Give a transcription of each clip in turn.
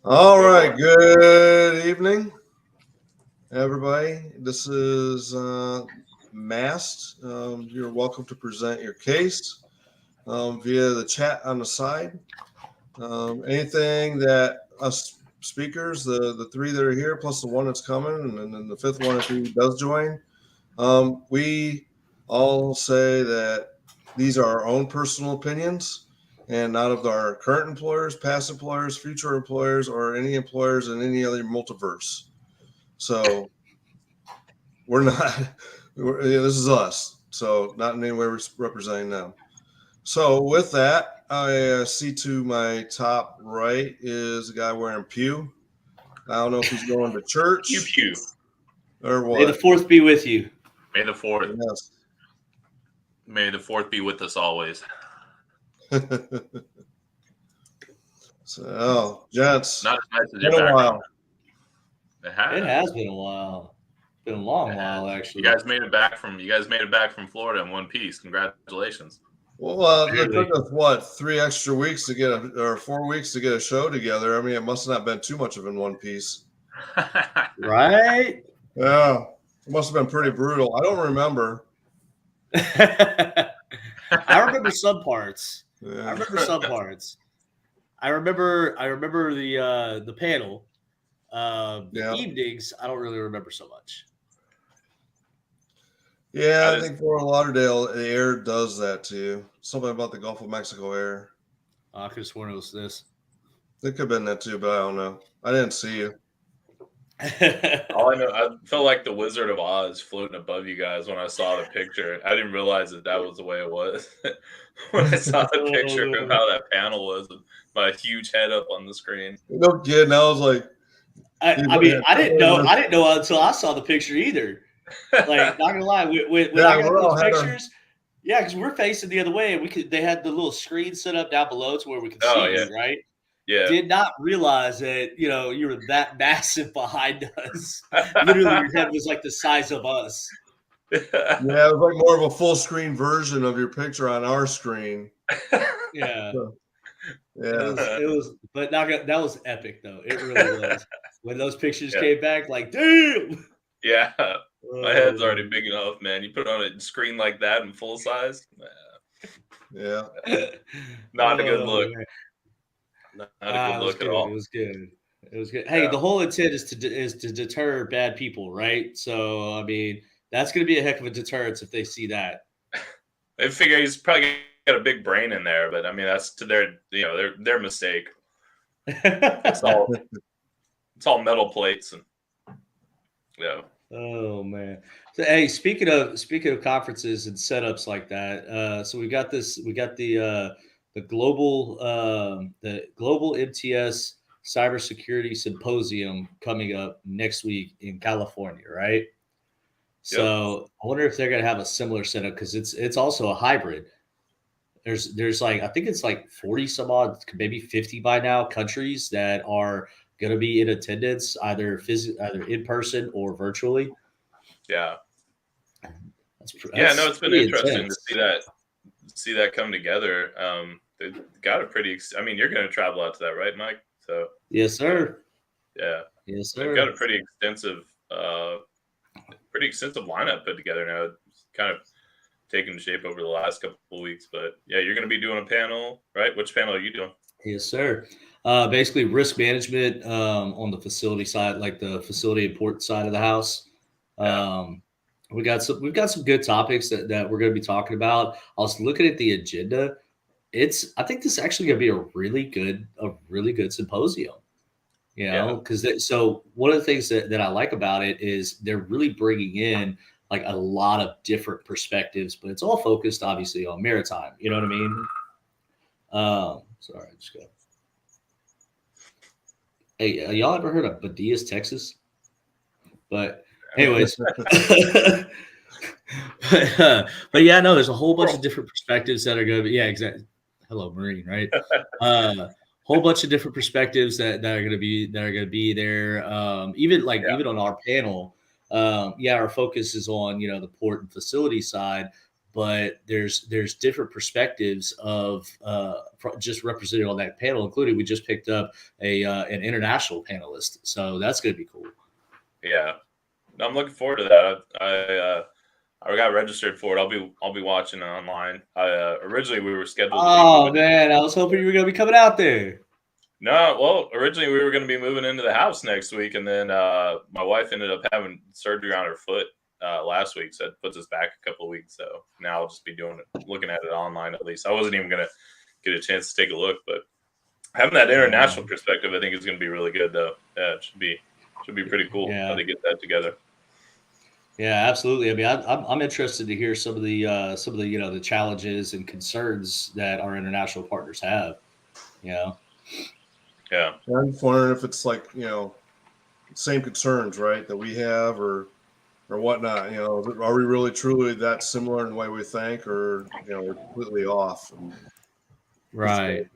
All right. Good evening, everybody. This is MaST. You're welcome to present your case via the chat on the side. Anything that us speakers, the three that are here, plus the one that's coming, and then the fifth one if he does join, we all say that these are our own personal opinions and not of our current employers, past employers, future employers, or any employers in any other multiverse. So we're not, this is us. So not in any way representing them. So with that, I see to my top right is a guy wearing pew. I don't know if he's going to Pew church pew. or May the what. fourth be with you. May the fourth. Yes. May the fourth be with us always. So, gents, Not as nice as been your a background. while. It has been a while. Been a long while, You actually. guys made it back from Florida in one piece. Congratulations. Well, it Really? took us what 3 extra weeks to get or 4 weeks to get a show together. I mean, it must not have been too much of in one piece. Right? Yeah, it must have been pretty brutal. I don't remember. I remember some parts. Yeah. I remember some parts. I remember the panel. The Yeah. evenings, I don't really remember so much. Yeah, I think Fort Lauderdale, the air does that to you. Something about the Gulf of Mexico air. I could have sworn it was this. It could have been that too, but I don't know. I didn't see you. All I know, I felt like the Wizard of Oz floating above you guys when I saw the picture. I didn't realize that was the way it was when I saw the picture of how that panel was, with my huge head up on the screen. No kidding. I was like, I didn't know until I saw the picture either. Like, not gonna lie, when I got those pictures, yeah, because we're facing the other way, and they had the little screen set up down below to where we could see you, right? Yeah. Did not realize that you were that massive behind us. Literally, your head was like the size of us. Yeah, it was like more of a full screen version of your picture on our screen. Yeah. So, yeah. It was, but that was epic though. It really was. When those pictures came back, like, damn. Yeah. My head's already big enough, man. You put it on a screen like that in full size. Yeah. Not a good look. Not a good look at all. It was good. It was good. Hey, the whole intent is to deter bad people, right? So, I mean, that's going to be a heck of a deterrence if they see that. They figure he's probably got a big brain in there, but I mean, that's to their mistake. It's all metal plates and yeah. Oh man. So hey, speaking of conferences and setups like that, so we got the global MTS cybersecurity symposium coming up next week in California, right? So I wonder if they're gonna have a similar setup because it's also a hybrid. There's like I think it's like 40 some odd, maybe 50 by now countries that are going to be in attendance either in person or virtually. Yeah. It's been interesting to see that come together. They've got a pretty. I mean, you're going to travel out to that, right, Mike? So yes, sir. Yeah. Yes, sir. They've got a pretty extensive lineup put together now. It's kind of taken shape over the last couple of weeks, but yeah, you're going to be doing a panel, right? Which panel are you doing? Yes, sir. Basically, risk management on the facility side, like the facility and port side of the house. We've got some good topics that we're going to be talking about. I was looking at the agenda. I think this is actually going to be a really good symposium. Because so one of the things that I like about it is they're really bringing in like a lot of different perspectives, but it's all focused obviously on maritime. You know what I mean? Sorry, I just got. Hey, y'all ever heard of Badias, Texas? But anyways, but yeah, no, there's a whole bunch of different perspectives that are going to be. Yeah, exactly. Hello, Marine, right? Whole bunch of different perspectives that are going to be there. Even on our panel, our focus is on the port and facility side, but there's different perspectives of just represented on that panel, including we just picked up an international panelist, so that's going to be cool. Yeah, I'm looking forward to that. I got registered for it. I'll be watching it online. Originally we were scheduled. Oh man, I was hoping you were going to be coming out there. No, well, originally we were going to be moving into the house next week, and then my wife ended up having surgery on her foot last week, so it puts us back a couple of weeks. So now I'll just be looking at it online at least. I wasn't even going to get a chance to take a look, but having that international perspective, I think is going to be really good, though. Yeah, it should be pretty cool how they get that together. Yeah, absolutely. I mean, I'm interested to hear some of the the challenges and concerns that our international partners have. Yeah. I'm wondering if it's like, same concerns, right, that we have or whatnot. Are we really truly that similar in the way we think, or we're completely off? Right.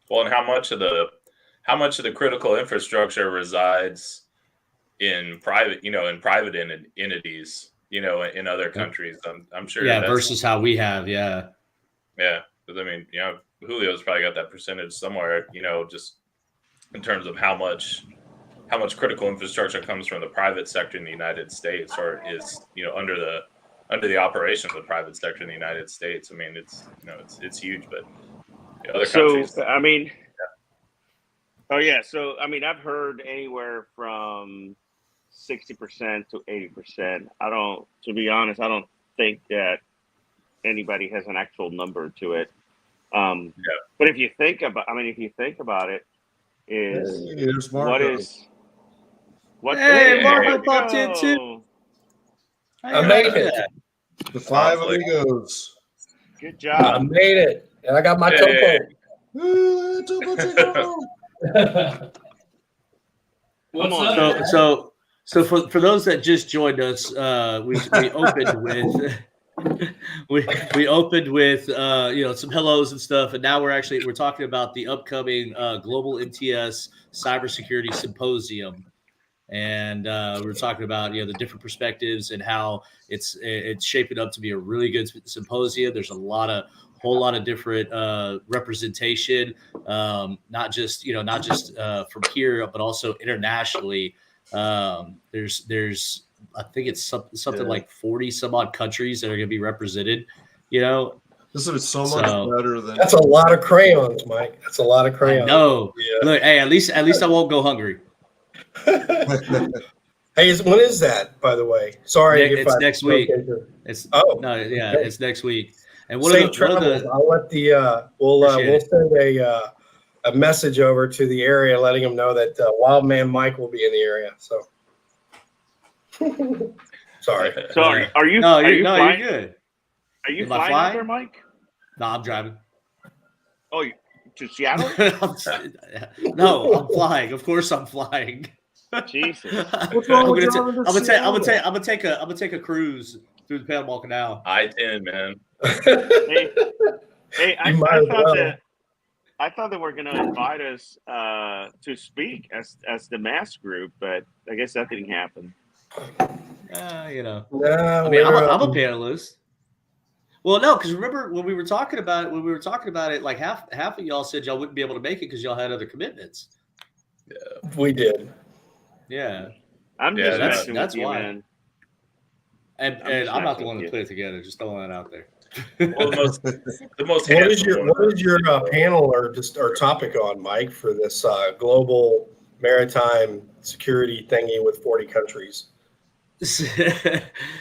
Well, and how much of the critical infrastructure resides in private entities, in other countries. I'm sure. Yeah, versus how we have. Yeah. Because I mean, Julio's probably got that percentage somewhere, just in terms of how much critical infrastructure comes from the private sector in the United States, or is under the operations of the private sector in the United States. I mean, it's huge, but other countries. I mean, oh yeah. So I mean, I've heard anywhere from 60% to 80%. To be honest, I don't think that anybody has an actual number to it. But if you think about it, Hey, Marco popped in too. I made it. The 5 amigos. Good job. I made it, and I got my topo. Come on. So for those that just joined us, we opened with we opened with some hellos and stuff, and now we're talking about the upcoming Global MTS Cybersecurity Symposium, and we're talking about the different perspectives and how it's shaping up to be a really good symposium. There's a whole lot of different representation, not just from here, but also internationally. There's I think it's something like 40 some odd countries that are going to be represented. This is so much better than. That's a lot of crayons, Mike. That's a lot of crayons. No, look, hey, at least I won't go hungry. Hey, when is that? By the way, sorry, it's next week. It's next week. And safe travels. I'll let we'll send a message over to the area, letting them know that Wild Man Mike will be in the area. So, sorry. Are you? No, you're good. Are you flying out there, Mike? No, I'm driving. Oh, to Seattle? No, I'm flying. Of course, I'm flying. Jesus. What's wrong with I'm gonna take a cruise through the Panama Canal. I-10, man. Hey, I thought that we're gonna invite us to speak as the MaST group, but I guess that didn't happen. No, I mean, I'm a panelist. Well, no, because remember when we were talking about it, like half of y'all said y'all wouldn't be able to make it because y'all had other commitments. Yeah, we did. Yeah, I'm just messing with you, why. Man. And I'm not the one to put it together. Just throwing that out there. Well, the most. What is your panel or topic on, Mike, for this global maritime security thingy with 40 countries?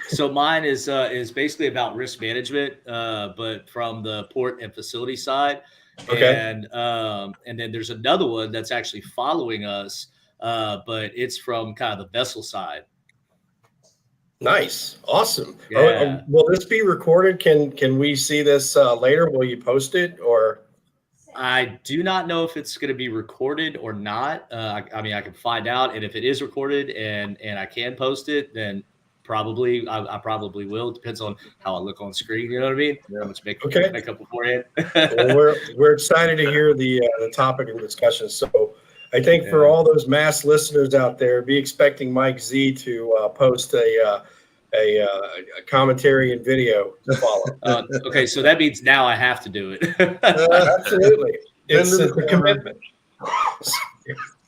So mine is basically about risk management, but from the port and facility side. Okay. And then there's another one that's actually following us, but it's from kind of the vessel side. Nice. Awesome. Yeah. Will this be recorded? Can we see this later? Will you post it or? I do not know if it's going to be recorded or not. I mean, I can find out, and if it is recorded and I can post it, then probably I probably will. It depends on how I look on screen. You know what I mean? How much makeup beforehand. Well, we're excited to hear the topic and discussion. So I think for all those MaST listeners out there, be expecting Mike Z to post a a commentary and video to follow. Okay, so that means now I have to do it. Absolutely, it's Into a the corner. commitment.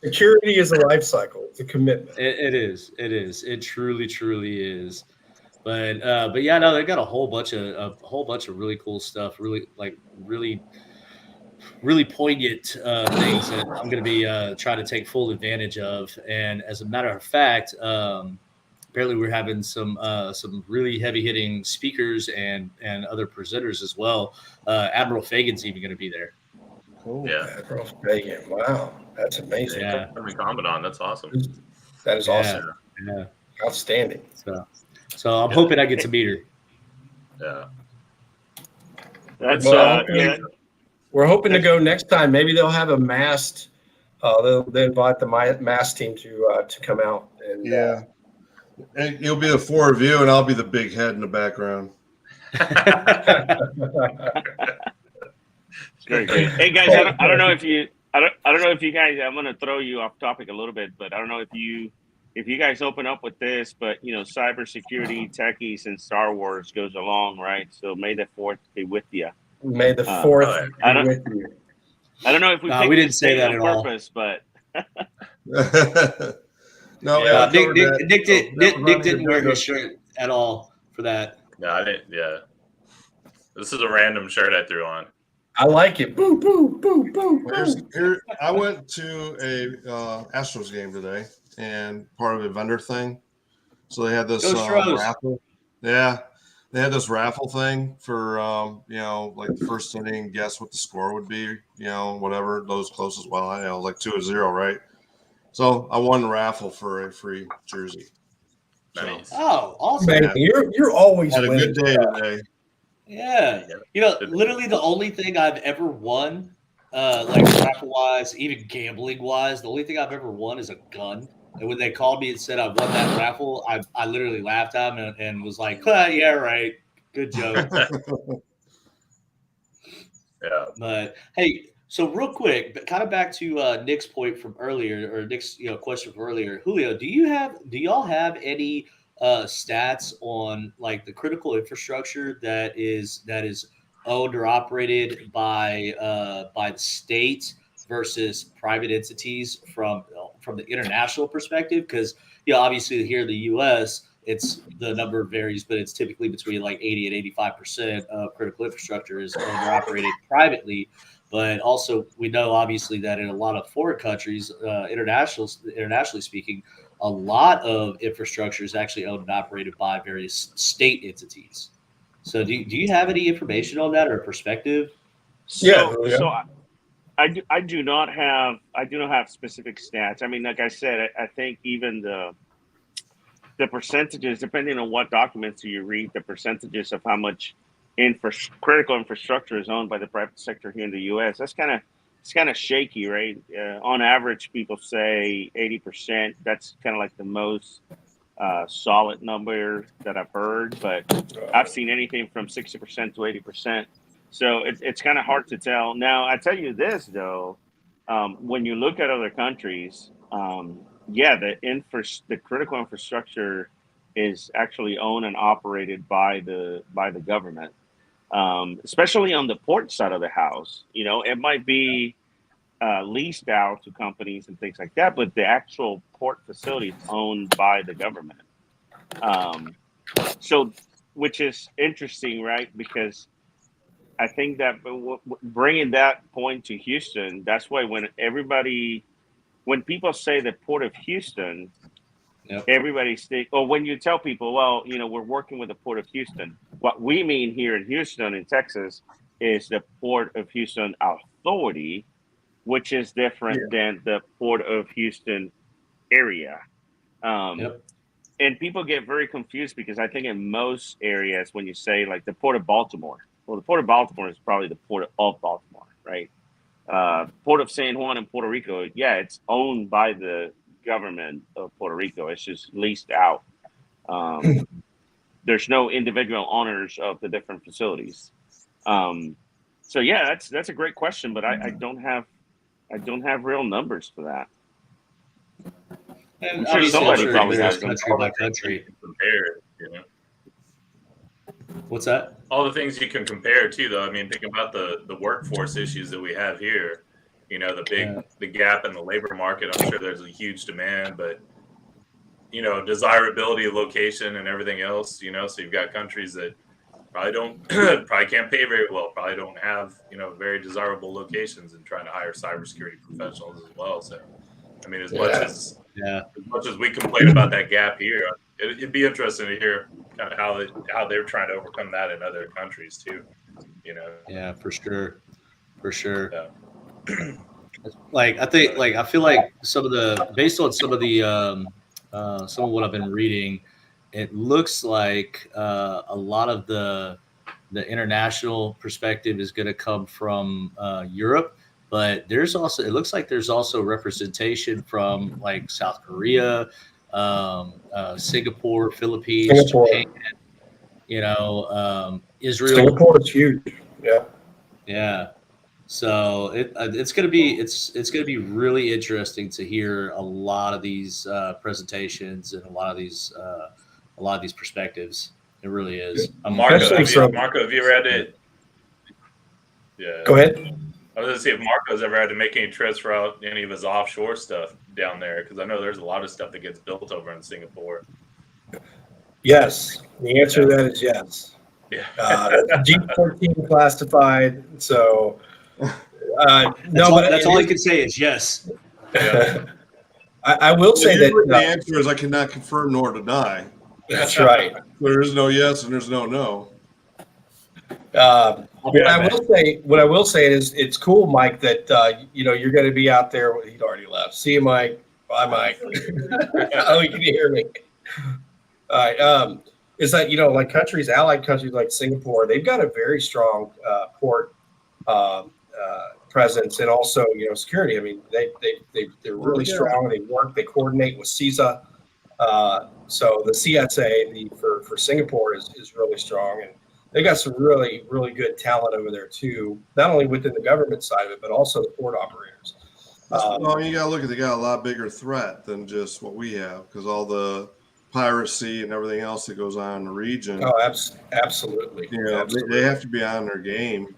Security is a life cycle. It's a commitment. It is. It is. It truly, truly is. But yeah, no, they got a whole bunch of really cool stuff. Really really poignant things that I'm going to be trying to take full advantage of. And as a matter of fact, apparently we're having some really heavy hitting speakers and other presenters as well. Admiral Fagan's even going to be there. Cool. Yeah. Admiral Fagan. Wow, that's amazing. Yeah. Commandant, that's awesome. That is awesome. Yeah. Outstanding. So I'm hoping I get to meet her. Yeah. That's Well, yeah. We're hoping to go next time. Maybe they'll have a MaST. They'll invite the MaST team to come out. And, Yeah. And you'll be the four of you, and I'll be the big head in the background. It's very good. Hey guys, I don't know if you guys. I'm gonna throw you off topic a little bit, but I don't know if you guys open up with this, but cybersecurity, techies, and Star Wars goes along, right? So May the 4th be with you. May the 4th I be with you. I don't know if we didn't say that on at all. purpose, but No, Yeah. Nick didn't wear his shirt at all for that. No, I didn't. Yeah. This is a random shirt I threw on. I like it. Boo, boo, boo, boo, boo. I went to a Astros game today, and part of a vendor thing. So they had this raffle. Yeah, they had this raffle thing for like the first inning. Guess what the score would be? Whatever those closest. Well, I know like 2-0, right? So I won the raffle for a free jersey. Nice. Oh, awesome! Man, you're always Had a winning. good day today. Yeah, literally the only thing I've ever won, like raffle wise, even gambling wise, the only thing I've ever won is a gun. And when they called me and said I won that raffle, I literally laughed at them and was like, "Yeah, right, good joke." Yeah. But hey, so real quick, but kind of back to Nick's point from earlier, or Nick's question from earlier, Julio, do y'all have any stats on like the critical infrastructure that is owned or operated by the state versus private entities from the international perspective? Because obviously here in the U.S. the number varies, but it's typically between like 80 and 85% of critical infrastructure is owned or operated privately. But also we know obviously that in a lot of foreign countries, internationally speaking, a lot of infrastructure is actually owned and operated by various state entities. So do you have any information on that or perspective? So I do not have specific stats. I mean, like I said, I think even the percentages, depending on what documents you read, the percentages of how much critical infrastructure is owned by the private sector here in the U.S. It's kind of shaky, right? On average, people say 80%. That's kind of like the most solid number that I've heard, but I've seen anything from 60% to 80%. So it's kind of hard to tell. Now, I tell you this though, when you look at other countries, the critical infrastructure is actually owned and operated by the government, especially on the port side of the house. It might be leased out to companies and things like that, but the actual port facility is owned by the government. So, which is interesting, right? Because I think that bringing that point to Houston, that's why when people say the Port of Houston, everybody when you tell people, well, we're working with the Port of Houston, what we mean here in Houston, in Texas, is the Port of Houston Authority, which is different than the Port of Houston area. And people get very confused because I think in most areas, when you say like the Port of Baltimore, well, the Port of Baltimore is probably the Port of Baltimore, right? Port of San Juan in Puerto Rico, it's owned by the government of Puerto Rico. It's just leased out. There's no individual owners of the different facilities. So that's a great question, but I don't have real numbers for that. And I'm sure somebody probably has country by country. Compared, What's that? All the things you can compare too, though. I mean, think about the workforce issues that we have here. You know, the gap in the labor market. I'm sure there's a huge demand, but desirability of location and everything else. So you've got countries that probably can't pay very well, probably don't have very desirable locations, and trying to hire cybersecurity professionals as well. So, I mean, as much as we complain about that gap here, it'd be interesting to hear kind of how they're trying to overcome that in other countries too. Yeah, for sure. Yeah. I feel like based on some of what I've been reading, it looks like a lot of the international perspective is going to come from Europe, but it looks like there's also representation from like South Korea, Singapore, Philippines, Japan, Israel. Singapore is huge. Yeah. So it's gonna be really interesting to hear a lot of these presentations and a lot of these perspectives. It really is. Marco, have you ever had to? Yeah. Go ahead. I was going to see if Marco's ever had to make any trips for any of his offshore stuff down there, because I know there's a lot of stuff that gets built over in Singapore. Yes, the answer to that is yes. Yeah. G14 classified. So that's all I can say is yes. Yeah. I will say that the answer is I cannot confirm nor deny. That's right. There is no yes and there's no no. What I will say is it's cool, Mike, that you're going to be out there. He'd already left. See you, Mike. Bye, Mike. Oh, you can hear me. All right. Is that like allied countries like Singapore, they've got a very strong port presence, and also security. I mean, they're really strong. They coordinate with CISA. So the CSA for Singapore is really strong, and they got some really, really good talent over there too, not only within the government side of it, but also the port operators. You got to look at, they got a lot bigger threat than just what we have, because all the piracy and everything else that goes on in the region. Oh, absolutely. They have to be on their game.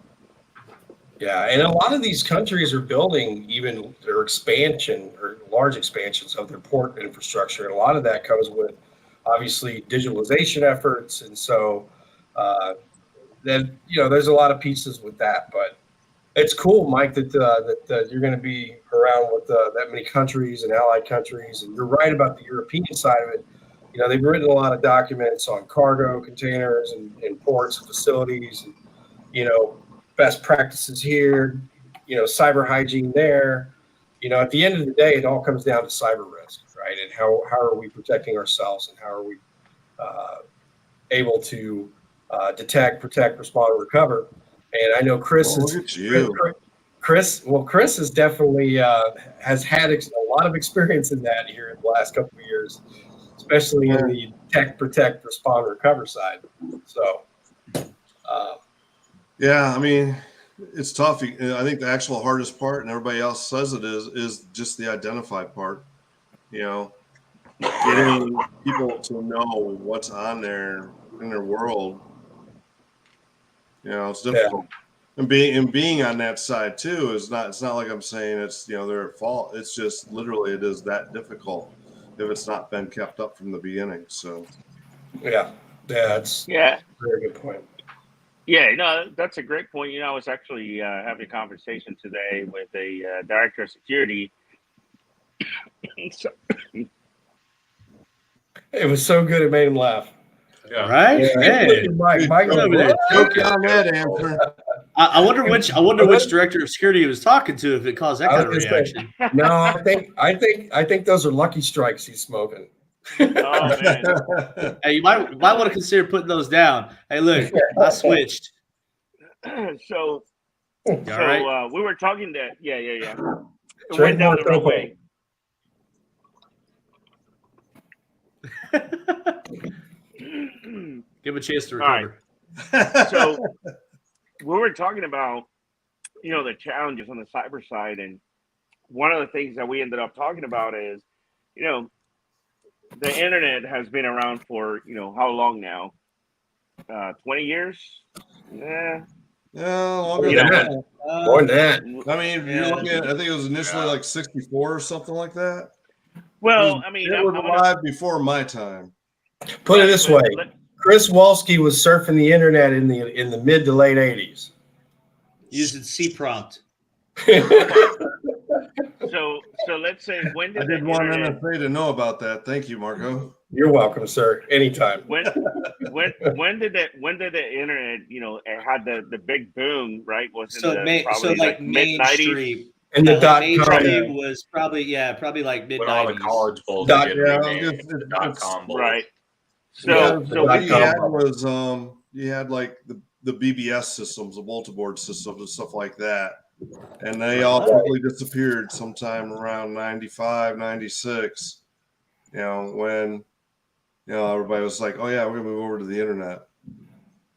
Yeah, and a lot of these countries are building even their expansion or large expansions of their port infrastructure, and a lot of that comes with obviously digitalization efforts, and so then there's a lot of pieces with that. But it's cool, Mike, that you're going to be around with that many countries and allied countries, and you're right about the European side of it. They've written a lot of documents on cargo containers and ports and facilities, and best practices here, cyber hygiene there. At the end of the day, it all comes down to cyber risk, right? And how are we protecting ourselves, and how are we able to detect, protect, respond, and recover? And I know Chris is. Look at you. Chris is definitely has had a lot of experience in that here in the last couple of years, especially in the detect, protect, respond, recover side. So. Yeah, I mean, it's tough. I think the actual hardest part, and everybody else says it is just the identify part. Getting people to know what's on there in their world. It's difficult. Yeah. And being on that side too it's not like I'm saying it's they're at fault. It's just literally it is that difficult if it's not been kept up from the beginning. So that's a very good point. Yeah, no, that's a great point. I was actually having a conversation today with a director of security. It was so good it made him laugh. Yeah. Right? Yeah. Hey. Mike over there. Joke on that answer. I wonder which director of security he was talking to if it caused that kind of reaction. No, I think those are lucky strikes he's smoking. Oh man! Hey, you might want to consider putting those down. Hey, look, I switched. So right? We were talking to It went down the wrong way. Give him a chance to recover. Right. So we were talking about the challenges on the cyber side, and one of the things that we ended up talking about is the internet has been around for how long now, 20 years. Yeah. Yeah, longer Yeah. than that. that. More than that. I mean, if you're looking at, I think it was initially Yeah. like 64 or something like that. Well, I mean, It was alive before my time. Put it Right, this but way: Chris Walski was surfing the internet in the mid to late '80s. Using C prompt. so let's say, when I did the did want internet? NSA to know about that. Thank you, Marco. You're welcome, sir. Anytime. When did the internet, it had the big boom, right? Was in the probably like mid mainstream. 90s. And the Like dot com. mainstream was probably like mid When all the 90s. college bulls Dot- are getting Yeah, renamed it's- the dot it's- com bulls. Right. Yeah, So what we've you had .com. was you had like the BBS systems, the multi-board systems, and stuff like that, and they all quickly disappeared sometime around 95, 96. When everybody was like, "Oh yeah, we're gonna move over to the internet."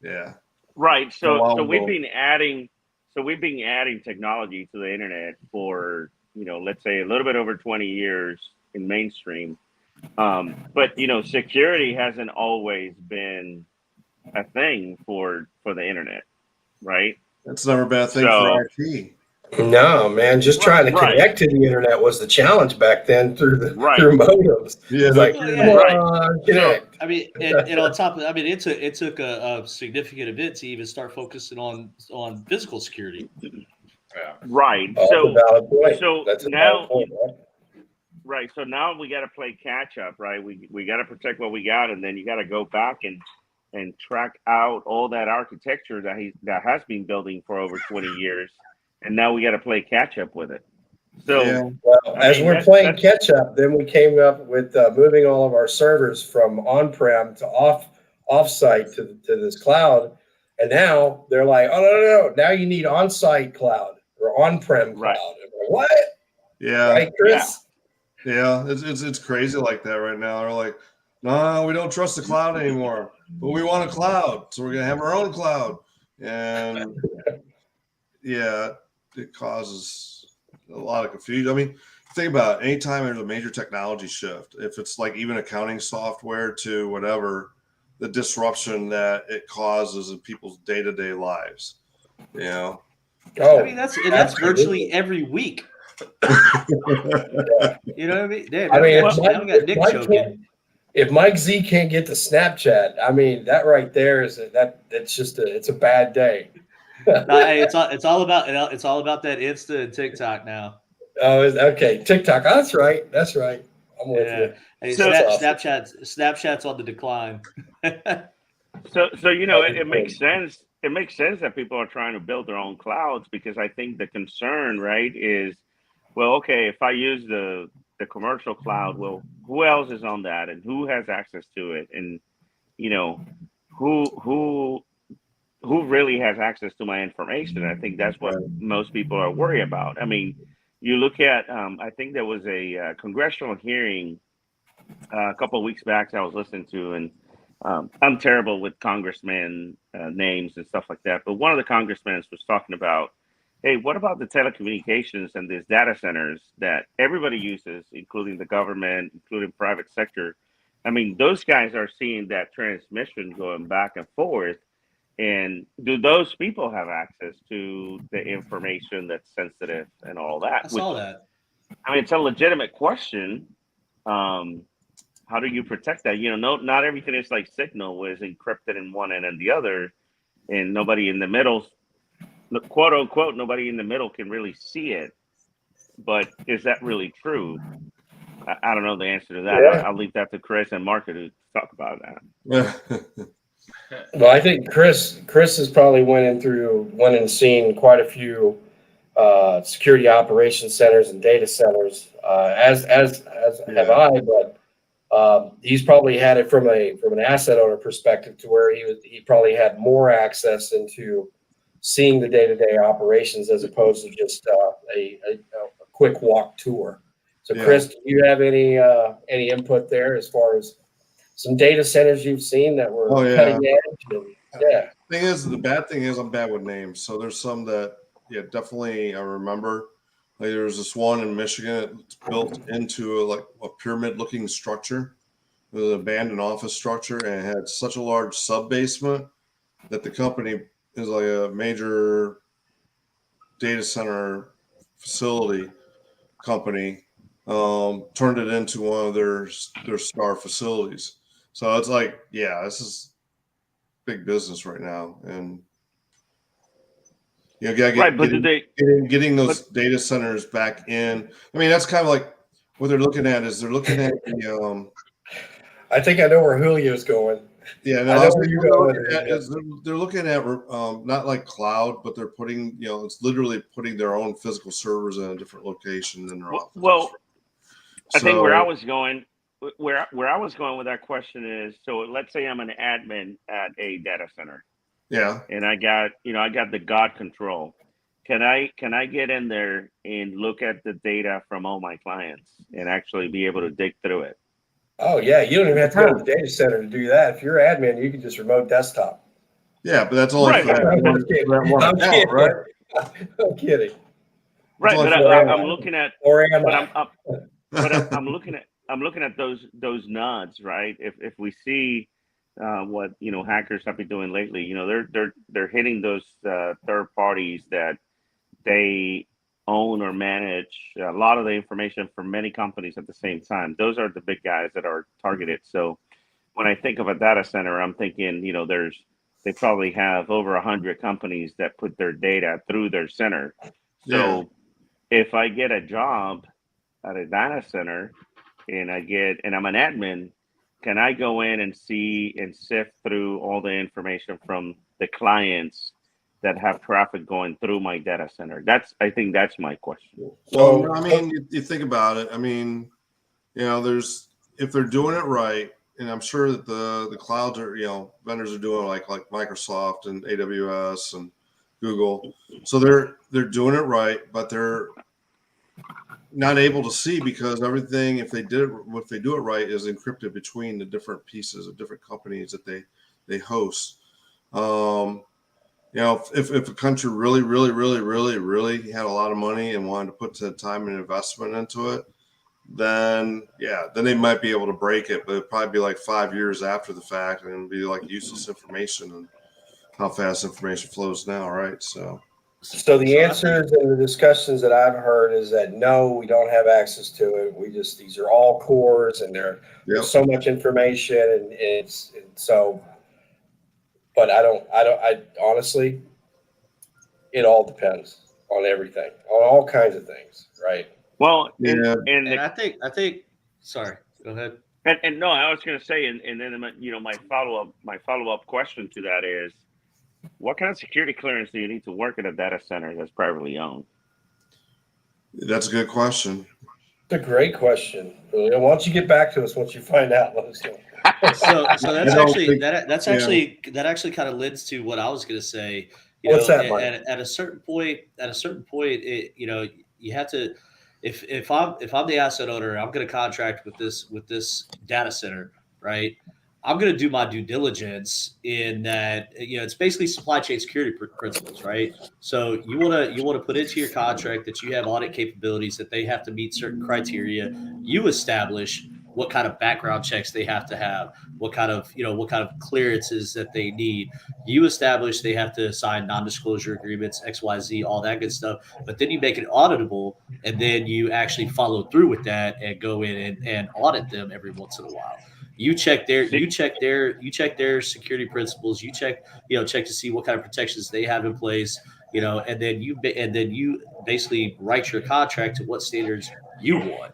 Yeah. right. So Wow, we've well. been adding technology to the internet for, let's say a little bit over 20 years in mainstream. But security hasn't always been a thing for the internet, right? That's never been a thing So- for IT. No, man, just trying to Right. connect to the internet was the challenge back then through Right. modems. Yeah, It's like, Well, come yeah. on, connect. I mean, and on top of it took a significant event to even start focusing on physical security. Yeah. Right. Oh, So that's a valid point. so That's a now- valid point, right? right. So now we got to play catch up, right? We got to protect what we got, and then you got to go back and track out all that architecture that has been building for over 20 years, and now we got to play catch up with it. So Yeah. Well, I as mean, we're playing catch up, then we came up with moving all of our servers from on-prem to off-site to this cloud, and now they're like, oh no, now you need on-site cloud or on-prem cloud. Right. I'm like, what? Yeah. Right, Chris? Yeah, it's crazy like that right now. They're like, no, we don't trust the cloud anymore, but we want a cloud, so we're gonna have our own cloud. And yeah, it causes a lot of confusion. I mean, think about it. Anytime there's a major technology shift, if it's like even accounting software to whatever, the disruption that it causes in people's day-to-day lives. Oh, I mean, that's absolutely. virtually every week. You know what I mean? Damn, I mean, I haven't got Nick choking. if Mike Z can't get to Snapchat, I mean, that right there is it's a bad day. No, hey, it's all about that Insta and TikTok now. Oh, okay. TikTok. Oh, that's right. That's right. I'm with Yeah. you. Hey, So- Snapchat's on the decline. So it makes sense. It makes sense that people are trying to build their own clouds, because I think the concern, right, is, well, okay, if I use the commercial cloud, well, who else is on that, and who has access to it, and who really has access to my information? I think that's what most people are worried about. I mean, you look at, I think there was a congressional hearing a couple of weeks back that I was listening to, and I'm terrible with congressmen names and stuff like that. But one of the congressmen was talking about, hey, what about the telecommunications and these data centers that everybody uses, including the government, including private sector? I mean, those guys are seeing that transmission going back and forth. And do those people have access to the information that's sensitive and all that? I saw that. I mean, it's a legitimate question. How do you protect that? Not everything is like Signal, where it's encrypted in one end and the other, and nobody in the middle, quote unquote, nobody in the middle can really see it. But is that really true? I don't know the answer to that. Yeah. I'll leave that to Chris and Marco to talk about that. Well, I think Chris has probably went and seen quite a few security operations centers and data centers, as have I. But he's probably had it from an asset owner perspective, to where he probably had more access into seeing the day-to-day operations, as opposed to just a quick walk tour. So, Chris, do you have any input there as far as some data centers you've seen that were cutting edge? And, The bad thing is I'm bad with names. So there's some that, definitely I remember. Like there was this one in Michigan. It's built into a pyramid-looking structure, It was an abandoned office structure, and it had such a large sub basement that the company is like a major data center facility company, turned it into one of their star facilities. So it's like, yeah, this is big business right now, and you gotta Right, but getting those data centers back in. I mean, that's kind of like what they're looking at is they're looking at the. I think I know where Julio's going. Yeah, no, I know where you're going. They're looking at not like cloud, but they're putting, it's literally putting their own physical servers in a different location than their office. Well, I think where I So, was going, where I was going with that question is, so let's say I'm an admin at a data center, yeah, and I got the God control. Can I get in there and look at the data from all my clients and actually be able to dig through it? Oh yeah, you don't even have to go to the data center to do that. If you're admin, you can just remote desktop. yeah, but that's only Right, for that one, I'm kidding. for that one I'm account, kidding. right? I'm kidding. Right, only but for I'm looking at, Or am but I? I'm looking at those nods, right? If we see what hackers have been doing lately, they're hitting those third parties that they own or manage a lot of the information for many companies at the same time. Those are the big guys that are targeted. So when I think of a data center, I'm thinking, they probably have over 100 companies that put their data through their center. Yeah. So if I get a job at a data center and I'm an admin, can I go in and see and sift through all the information from the clients that have traffic going through my data center? I think that's my question. Well, I mean, you think about it. I mean, if they're doing it right, and I'm sure that the clouds are, vendors are doing like Microsoft and AWS and Google. So they're doing it right, but they're not able to see because everything, if they do it right, is encrypted between the different pieces of different companies that they host. If a country really, really, really, really, really had a lot of money and wanted to put the time and investment into it, then they might be able to break it, but it'd probably be like 5 years after the fact, and it'd be like useless information and how fast information flows now, right? So the answers and the discussions that I've heard is that no, we don't have access to it. These are all cores, and there's so much information, and so. But I honestly, it all depends on everything, on all kinds of things, right? Well, and I think. Sorry, go ahead. And no, I was going to say, and then my follow up question to that is, what kind of security clearance do you need to work at a data center that's privately owned? That's a good question. It's a great question. Why don't you get back to us once you find out? Let us know. So that's actually kind of leads to what I was going to say. What's that, Mike? At a certain point, you have to. If I'm the asset owner, I'm going to contract with this data center, right? I'm going to do my due diligence in that, it's basically supply chain security principles, right? So you want to put into your contract that you have audit capabilities, that they have to meet certain criteria. You establish what kind of background checks they have to have, what kind of clearances that they need. You establish they have to sign non-disclosure agreements, XYZ, all that good stuff. But then you make it auditable, and then you actually follow through with that and go in and audit them every once in a while. You check their security principles. You check to see what kind of protections they have in place. And then you basically write your contract to what standards you want.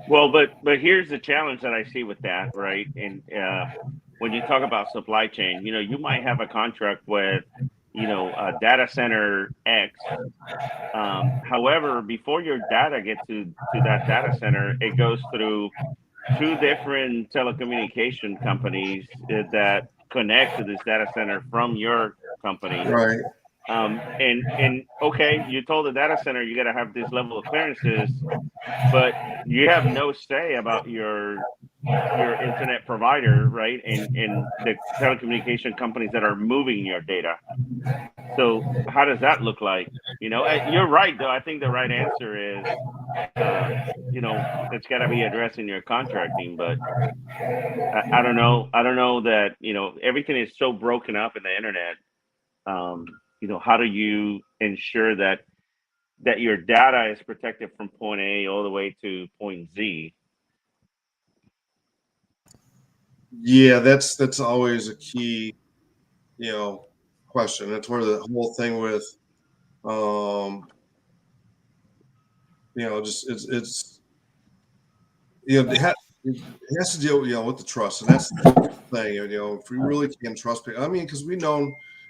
Well, but here's the challenge that I see with that, right? And when you talk about supply chain, you might have a contract with, a data center X. However, before your data gets to that data center, it goes through 2 different telecommunication companies that connect to this data center from your company. Right. And okay, you told the data center you got to have this level of clearances, but you have no say about your internet provider, right? And the telecommunication companies that are moving your data. So how does that look like? You're right though. I think the right answer is, it's got to be addressed in your contracting. But I don't know. I don't know that everything is so broken up in the internet. How do you ensure that your data is protected from point A all the way to point Z? Yeah, that's always a key, question. That's where the whole thing with, just it's it has to deal, with the trust, and that's the thing. If we really can trust people, I mean, because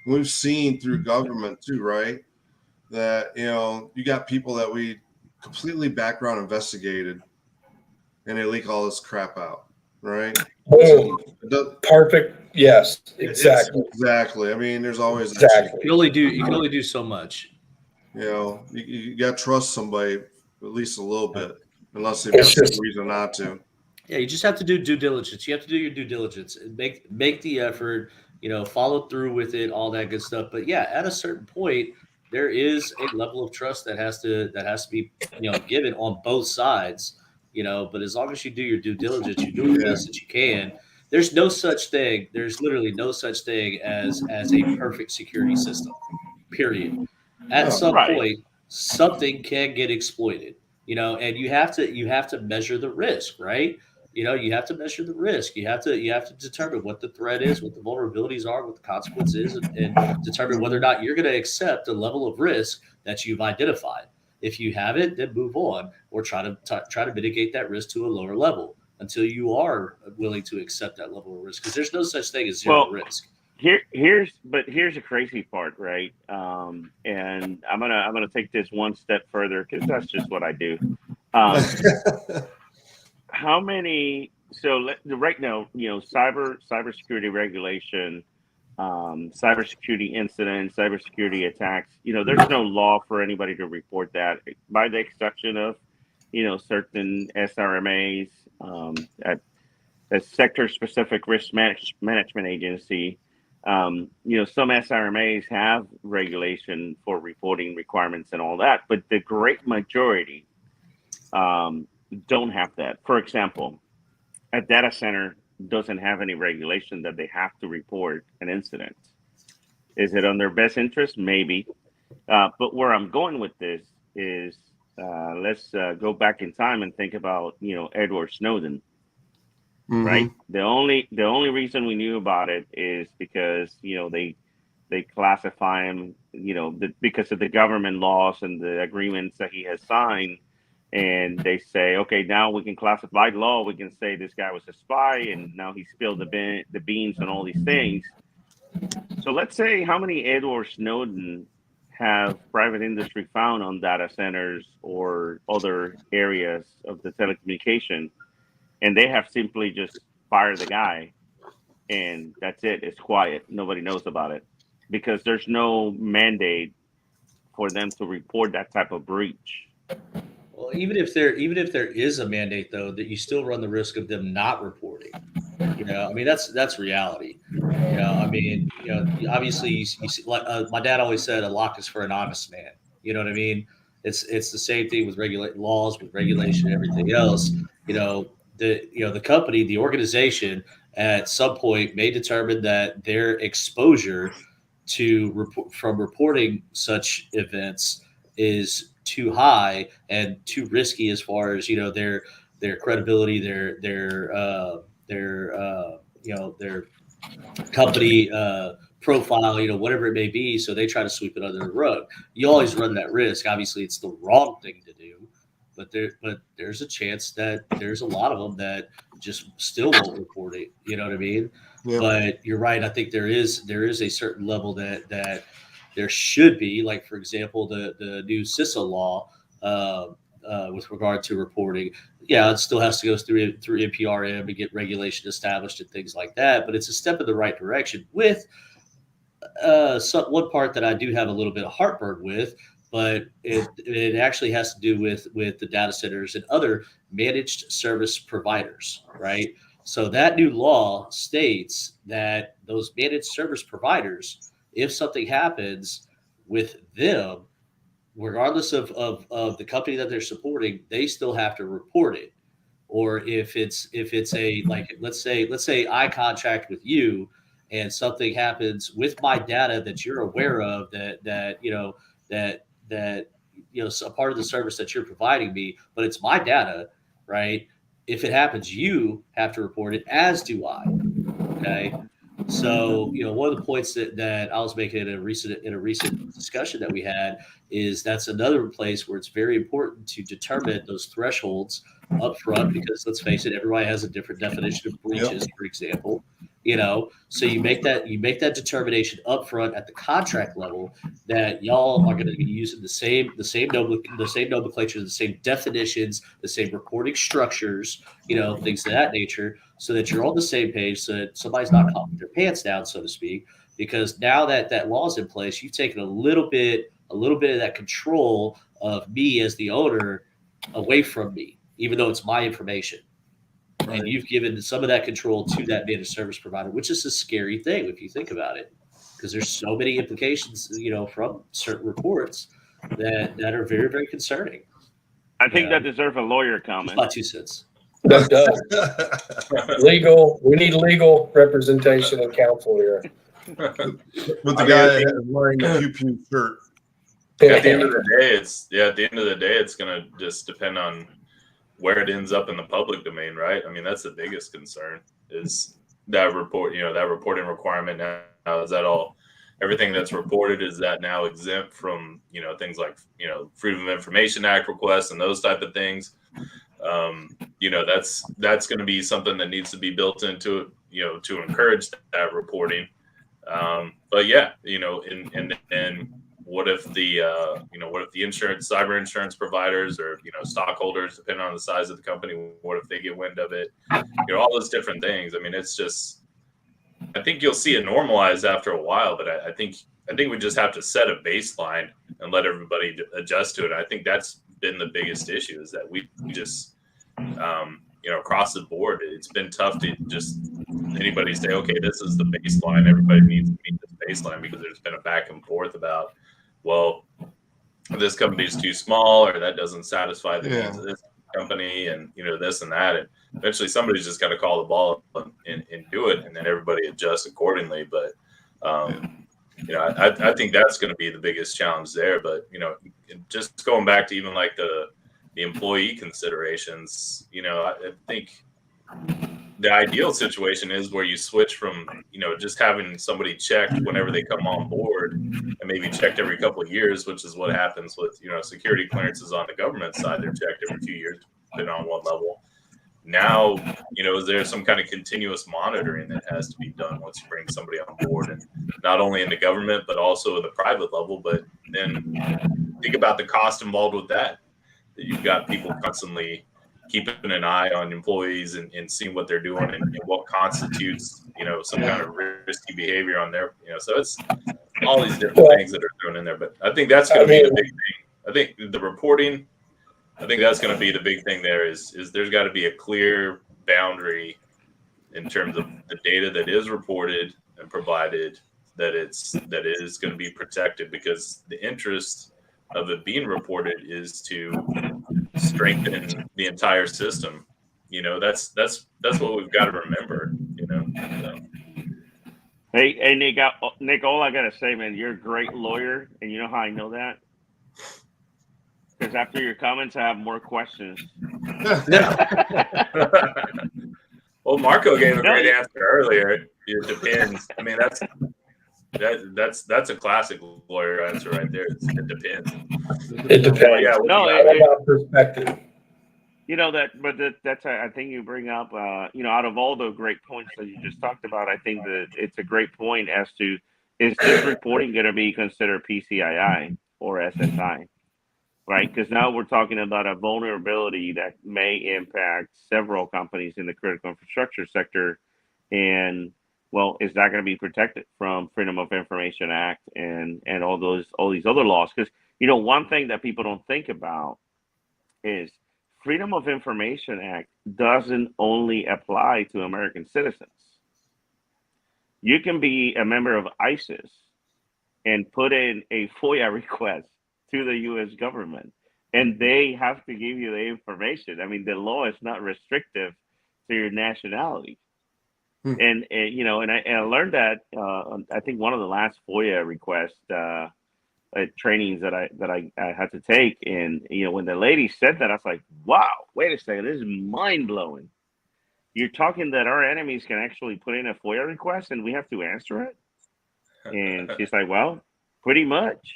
we've seen through government too, right? That you got people that we completely background investigated, and they leak all this crap out, right? Boom. It does- Perfect. Yes, it's exactly. exactly. I mean, there's always that Exactly. You can only do so much. you got to trust somebody at least a little bit, unless they've It's got just- some reason not to. Yeah, you just have to do due diligence. You have to do your due diligence and make the effort, follow through with it, all that good stuff. But yeah, at a certain point, there is a level of trust that has to be, given on both sides, but as long as you do your due diligence, you're doing the best that you can. There's no such thing. There's literally no such thing as a perfect security system. Period. At some Right. point, something can get exploited, and you have to measure the risk, right? You have to measure the risk. You have to determine what the threat is, what the vulnerabilities are, what the consequence is, and determine whether or not you're going to accept the level of risk that you've identified. If you haven't, then move on, or try to mitigate that risk to a lower level until you are willing to accept that level of risk. Because there's no such thing as zero risk. Here's the crazy part, right? And I'm gonna take this one step further because that's just what I do. How many? So right now, cybersecurity regulation, cybersecurity incidents, cybersecurity attacks. There's no law for anybody to report that, by the exception of, certain SRMAs, at a sector-specific risk management agency. Some SRMAs have regulation for reporting requirements and all that, but the great majority don't have that. For example, a data center doesn't have any regulation that they have to report an incident. Is it on their best interest? Maybe. But where I'm going with this is, let's go back in time and think about, Edward Snowden. Right. The only reason we knew about it is because they classify him, because of the government laws and the agreements that he has signed, and they say, okay, now we can classify law. We can say this guy was a spy, and now he spilled the beans on all these things. So let's say how many Edward Snowden have private industry found on data centers or other areas of the telecommunication, and they have simply just fired the guy, and that's it. It's quiet. Nobody knows about it because there's no mandate for them to report that type of breach. Well, even if there is a mandate, though, that you still run the risk of them not reporting. I mean, that's reality. I mean, obviously, you see, like my dad always said, a lock is for an honest man. You know what I mean? It's the same thing with laws, with regulation, and everything else. The company, the organization, at some point may determine that their exposure from reporting such events is too high and too risky as far as their credibility, their company profile, whatever it may be. So they try to sweep it under the rug. You always run that risk. Obviously, it's the wrong thing to do, but there's a chance that there's a lot of them that just still won't report it. You know what I mean? Yeah. But you're right. I think there is a certain level that there should be, like, for example, the new CISA law with regard to reporting. Yeah, it still has to go through NPRM to get regulation established and things like that. But it's a step in the right direction with one part that I do have a little bit of heartburn with, but it actually has to do with the data centers and other managed service providers, right? So that new law states that those managed service providers, if something happens with them, regardless of the company that they're supporting, they still have to report it. Or if it's a, like, let's say I contract with you and something happens with my data that you're aware of, that a part of the service that you're providing me, but it's my data, right? If it happens, you have to report it, as do I. Okay. So, one of the points that I was making in a recent discussion that we had is that's another place where it's very important to determine those thresholds up front, because let's face it, everybody has a different definition of breaches, for example. So you make that determination up front at the contract level, that y'all are going to be using the same nomenclature, the same definitions, the same reporting structures, things of that nature, so that you're on the same page, so that somebody's not caught with their pants down, so to speak. Because now that that law is in place, you've taken a little bit of that control of me as the owner away from me, even though it's my information. Right. And you've given some of that control to that managed service provider, which is a scary thing if you think about it, because there's so many implications, from certain reports that are very, very concerning. I think Yeah. that deserves a lawyer Just comment. my 2 cents. That does. Legal. We need legal representation and counsel here. With the guy wearing the pew pew shirt. At the end of the day, it's gonna just depend on where it ends up in the public domain, right? I mean, that's the biggest concern, is that that reporting requirement now. Is that all? Everything that's reported, is that now exempt from things like Freedom of Information Act requests and those type of things? That's going to be something that needs to be built into it, to encourage that reporting. But yeah, and what if the cyber insurance providers, or stockholders, depending on the size of the company, what if they get wind of it? All those different things. I mean, it's just, I think you'll see it normalize after a while, but I think we just have to set a baseline and let everybody adjust to it. I think that's been the biggest issue, is that we just across the board, it's been tough to just anybody say, okay, this is the baseline. Everybody needs to meet this baseline, because there's been a back and forth about, well, this company is too small, or that doesn't satisfy the needs of this company, and this and that. And eventually somebody's just got to call the ball and do it, and then everybody adjusts accordingly. But I think that's going to be the biggest challenge there. But just going back to even like the employee considerations, I think the ideal situation is where you switch from just having somebody checked whenever they come on board, and maybe checked every couple of years, which is what happens with security clearances on the government side. They're checked every few years, depending on what level. Now, is there some kind of continuous monitoring that has to be done once you bring somebody on board, and not only in the government, but also in the private level? But then think about the cost involved with that you've got people constantly keeping an eye on employees and seeing what they're doing, and what constitutes, some kind of risky behavior on their, so it's all these different things that are thrown in there. But I think that's going to be the big thing. I think the reporting, that's going to be the big thing there, is there's got to be a clear boundary in terms of the data that is reported and provided, that it is going to be protected, because the interest of it being reported is to strengthen the entire system. That's what we've got to remember. So. Hey, Nick, all I gotta say, man, you're a great lawyer, and you know how I know that? Because after your comments, I have more questions. Well, Marco gave a great answer earlier. It depends. I mean, that's a classic lawyer answer right there. It depends. It depends. Yeah, No, about perspective. That's I think you bring up. Out of all the great points that you just talked about, I think that it's a great point as to, is this reporting going to be considered PCI or SSI, right? Because now we're talking about a vulnerability that may impact several companies in the critical infrastructure sector, and well, is that going to be protected from Freedom of Information Act and all these other laws? Because one thing that people don't think about is Freedom of Information Act doesn't only apply to American citizens. You can be a member of ISIS and put in a FOIA request to the U.S. government, and they have to give you the information. I mean, the law is not restrictive to your nationality. And I learned that I think one of the last FOIA request trainings that I had to take, and when the lady said that, I was like, wow, wait a second, this is mind blowing. You're talking that our enemies can actually put in a FOIA request and we have to answer it? And she's like, well, pretty much,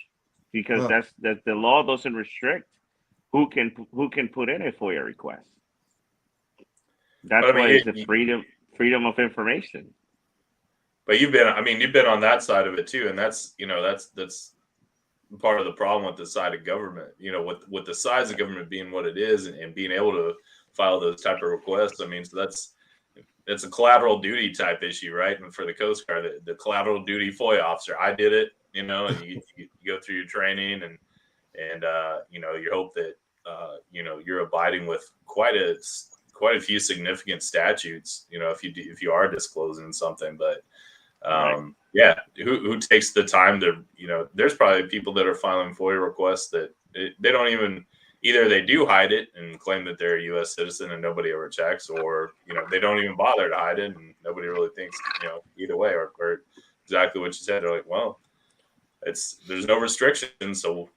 because that's the law doesn't restrict who can put in a FOIA request. That's why it's the freedom of information. But you've been on that side of it too, and that's part of the problem with the side of government. With the size of government being what it is, and being able to file those type of requests. I mean, so that's a collateral duty type issue, right? And for the Coast Guard, the collateral duty FOIA officer, I did it. And you go through your training, and you hope that you're abiding with quite a few significant statutes. If you are disclosing something, but yeah, who takes the time to, there's probably people that are filing FOIA requests that they don't even, either they do hide it and claim that they're a U.S. citizen and nobody ever checks, or, they don't even bother to hide it and nobody really thinks, either way, or exactly what you said. They're like, well, there's no restrictions. So,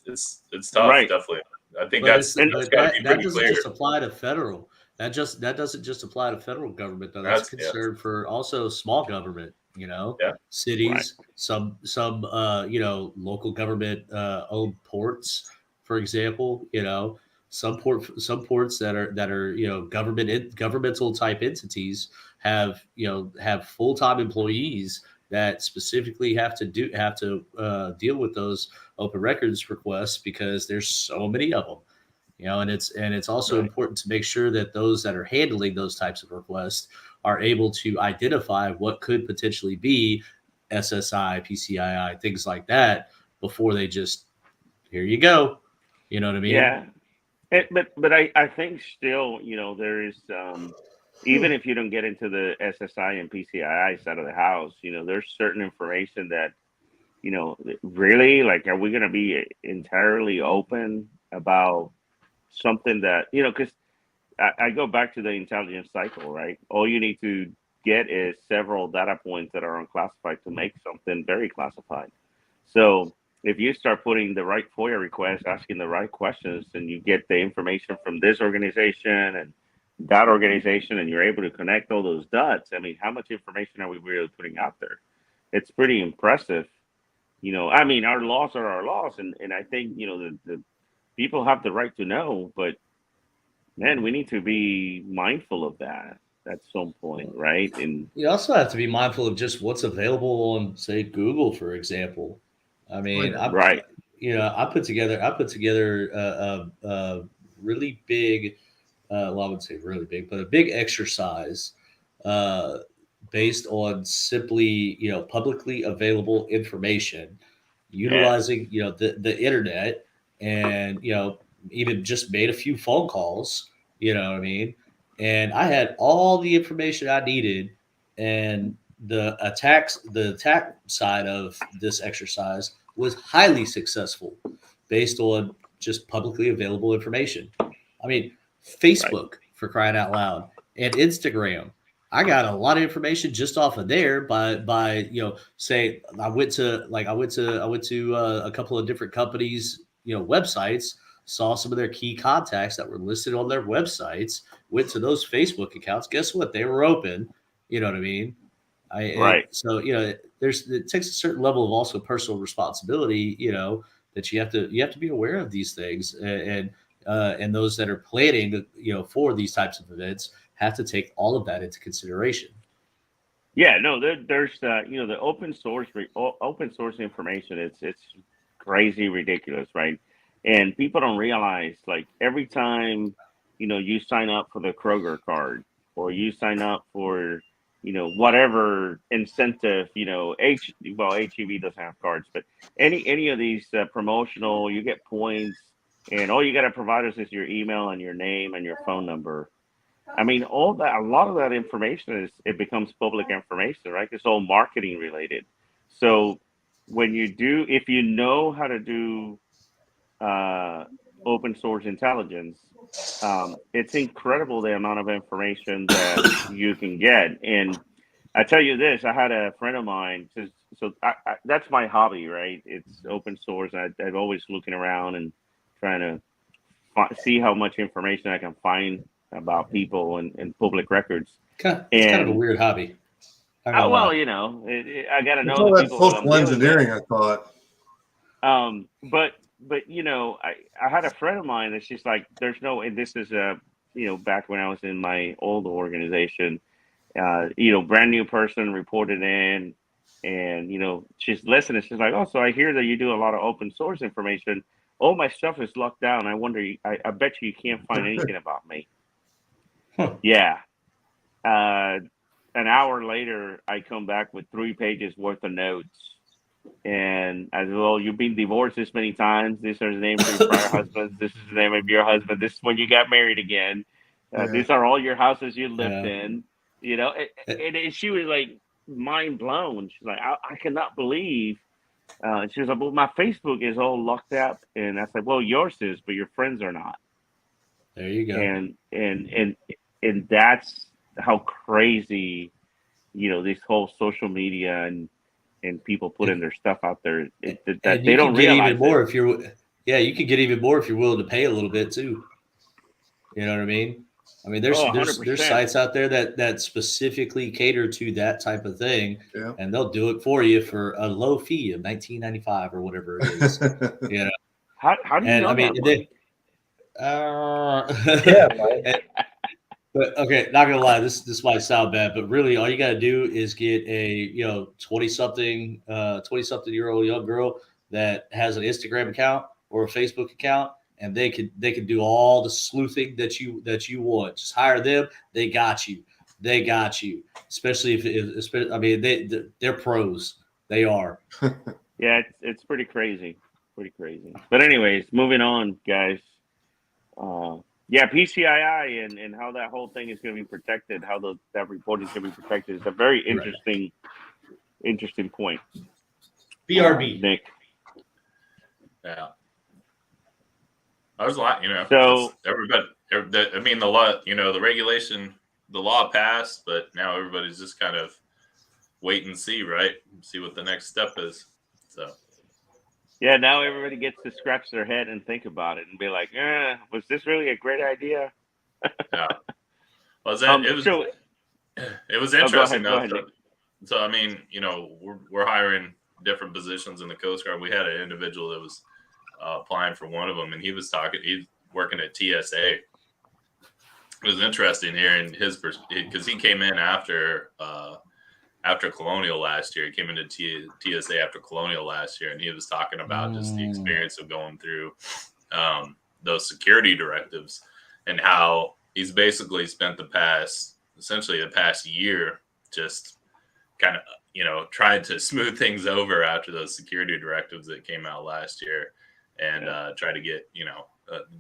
it's tough. Right. Definitely. I think But that's got to be that pretty doesn't clear. just apply to federal. That doesn't just apply to federal government though. That's concerned for also small government. Cities, some local government owned ports, for example. Some ports that are governmental type entities have full-time employees that specifically have to deal with those open records requests because there's so many of them. And it's also important to make sure that those that are handling those types of requests are able to identify what could potentially be SSI, PCII, things like that before they just, here you go. You know what I mean? Yeah. But I think still, there is, even if you don't get into the SSI and PCII side of the house, there's certain information that, really, like, are we going to be entirely open about something that, because I go back to the intelligence cycle, right? All you need to get is several data points that are unclassified to make something very classified. So if you start putting the right FOIA requests, asking the right questions, and you get the information from this organization and that organization, and you're able to connect all those dots, I mean, how much information are we really putting out there? It's pretty impressive. Our laws are our laws, and I think, the people have the right to know, but man, we need to be mindful of that at some point, right? And you also have to be mindful of just what's available on, say, Google, for example. I mean, right. I put together a really big, I wouldn't say really big, but a big exercise based on simply, publicly available information, utilizing, the internet, and, even just made a few phone calls, you know what I mean? And I had all the information I needed, and the attack side of this exercise was highly successful based on just publicly available information. I mean, Facebook, for crying out loud, and Instagram. I got a lot of information just off of there by say I went to a couple of different companies, websites, saw some of their key contacts that were listed on their websites, went to those Facebook accounts. Guess what? They were open. You know what I mean? So it takes a certain level of also personal responsibility, that you have to be aware of these things, and those that are planning, for these types of events have to take all of that into consideration. Yeah, no, there's the open source information. It's crazy ridiculous, right? And people don't realize, like, every time you sign up for the Kroger card, or you sign up for whatever incentive, HEB doesn't have cards, but any of these promotional, you get points, and all you got to provide us is your email and your name and your phone number. I mean, all that, a lot of that information it becomes public information, right? It's all marketing related. So if you know how to do open source intelligence, it's incredible the amount of information that you can get. And I tell you this, I had a friend of mine, that's my hobby, right? It's open source. I'm always looking around and trying to see how much information I can find about people and public records. It's kind of a weird hobby. I got to know all the that people that I'm social dealing with. engineering, I thought. But I had a friend of mine that's just like, there's no, and this is back when I was in my old organization, brand new person reported in, and she's listening. She's like, oh, so I hear that you do a lot of open source information. All my stuff is locked down. I wonder, I bet you can't find anything about me. Huh. Yeah. An hour later, I come back with 3 pages worth of notes. And I said, well, you've been divorced this many times. These are the names of your prior husbands. This is the name of your husband. This is when you got married again. These are all your houses you lived in. And she was like mind blown. She's like, I cannot believe. She was like, well, my Facebook is all locked up. And I said, well, yours is, but your friends are not. There you go. And that's how crazy, this whole social media and people putting their stuff out there that they don't realize even more if you're you could get even more if you're willing to pay a little bit too. You know what I mean? I mean, there's 100%. sites out there that specifically cater to that type of thing, and they'll do it for you for a low fee of $19.95 or whatever it is. How do you know that? But okay, not gonna lie, this might sound bad, but really, all you gotta do is get a 20-something-year-old young girl that has an Instagram account or a Facebook account, and they can do all the sleuthing that you want. Just hire them; they got you. Especially if they're pros. They are. Yeah, it's pretty crazy. But anyways, moving on, guys. PCII and how that whole thing is going to be protected, how that reporting is going to be protected is a very interesting point. BRB. Nick. Yeah. I was like, so everybody, I mean, the law, the regulation, the law passed, but now everybody's just kind of wait and see, right? See what the next step is. So. Yeah, now everybody gets to scratch their head and think about it and be like, was this really a great idea? Yeah. Well, it was interesting, go ahead, though. So, I mean, we're hiring different positions in the Coast Guard. We had an individual that was applying for one of them, and he's working at TSA. It was interesting hearing his perspective because he came in after Colonial last year. He came into TSA after Colonial last year, and he was talking about just the experience of going through those security directives and how he's basically spent the past year just kind of, trying to smooth things over after those security directives that came out last year and try to get,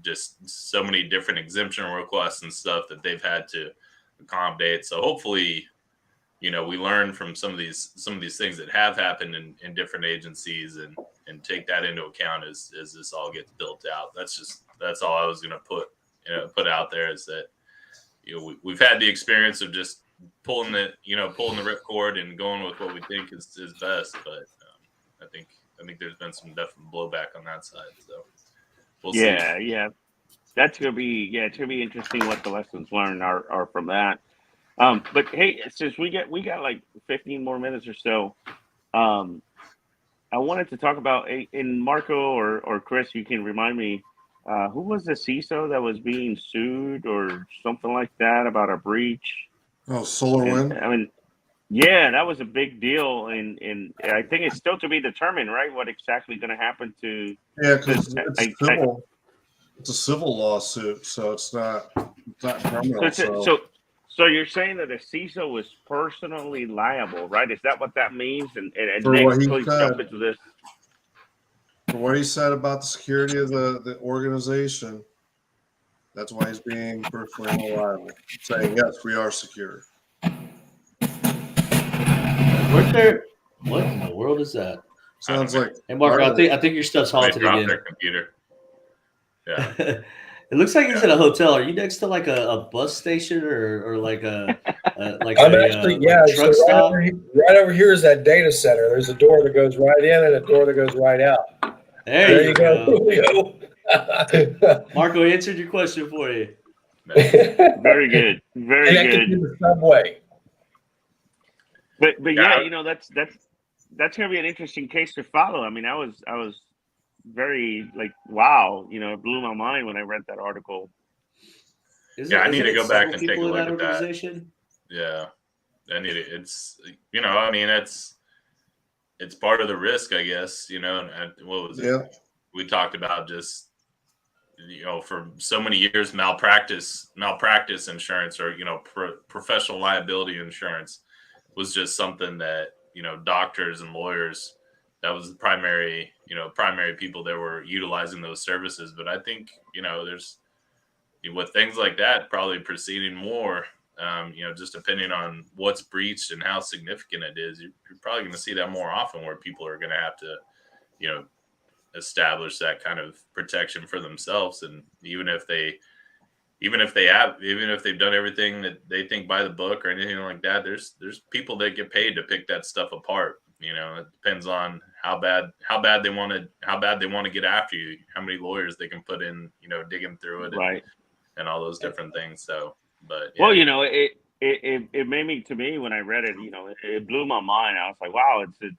just so many different exemption requests and stuff that they've had to accommodate. So hopefully, we learn from some of these things that have happened in different agencies and take that into account as this all gets built out. That's all I was going to put out there is that, we've had the experience of just pulling the ripcord and going with what we think is best. But I think there's been some definite blowback on that side. So we'll see. Yeah. That's going to be, it's going to be interesting what the lessons learned are from that. But hey, since we got like 15 more minutes or so, I wanted to talk about in Marco or Chris, you can remind me, who was the CISO that was being sued or something like that about a breach? Oh, SolarWind. I mean, yeah, that was a big deal, and I think it's still to be determined, right? What exactly going to happen to? Yeah, because it's a civil lawsuit, so it's not criminal. So you're saying that a CISO was personally liable, right? Is that what that means? And For what next, he please jump said, into this. for what he said about the security of the organization, that's why he's being personally liable, saying yes, we are secure. Weren't there? What in the world is that? Sounds like Hey, Marco, hardware. I think your stuff's They haunted dropped again. their computer. Yeah. It looks like he's in a hotel. Are you next to like a bus station or like a I'm actually, like yeah. a So truck stop? right over here is that data center. There's a door that goes right in and a door that goes right out. There you go, go. Julio. Marco answered your question for you. Very good, very Connected to good. the subway. But Yeah. yeah, that's gonna be an interesting case to follow. I mean, I was very like, wow, it blew my mind when I read that article. I need to go back several and take a people in look that at that. organization? Yeah. I need it. It's, I mean, it's part of the risk, I guess, and what was it? Yeah. We talked about just, for so many years, malpractice insurance or, professional liability insurance was just something that, doctors and lawyers, that was the primary people that were utilizing those services. But I think, there's, with things like that, probably proceeding more, just depending on what's breached and how significant it is, you're probably going to see that more often where people are going to have to, establish that kind of protection for themselves. And even if they've done everything that they think by the book or anything like that, there's people that get paid to pick that stuff apart. It depends on how bad they want to get after you, how many lawyers they can put in, digging through it, Right. and all those different things. So, but Well, it made me, to me, when I read it, it blew my mind. I was like, wow, this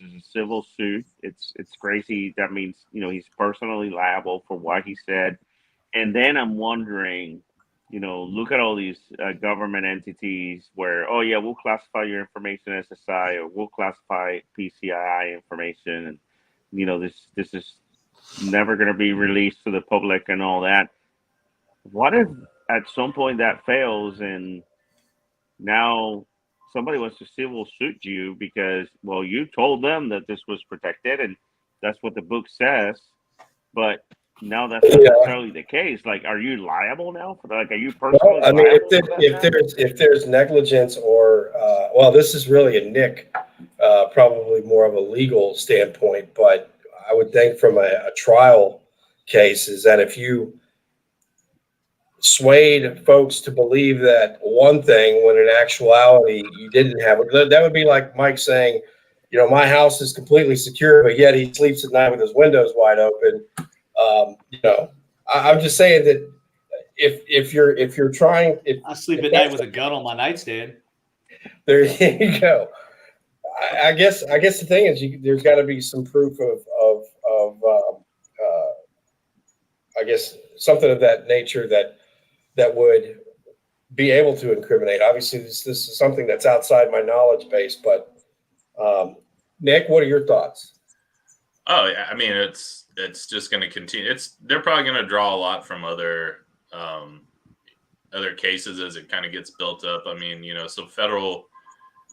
is a civil suit. It's crazy. That means, he's personally liable for what he said. And then I'm wondering, look at all these government entities where, oh yeah, we'll classify your information as SSI, or we'll classify PCI information, and this is never going to be released to the public and all that. What if at some point that fails and now somebody wants to civil suit you because, well, you told them that this was protected and that's what the book says, but now that's not necessarily the case. Like, are you liable now for that? Like, are you personally I mean, liable for that? if there's negligence or well, this is really a Nick, probably more of a legal standpoint, but I would think from a trial case is that if you swayed folks to believe that one thing when in actuality you didn't have it, that would be like Mike saying, my house is completely secure, but yet he sleeps at night with his windows wide open. I'm just saying that if you're trying, I sleep at night with a gun on my nightstand. there you go. I guess the thing is there's got to be some proof of I guess something of that nature that would be able to incriminate. Obviously, this is something that's outside my knowledge base, but Nick, what are your thoughts? Oh yeah, I mean it's just going to continue. They're probably going to draw a lot from other cases as it kind of gets built up. I mean, so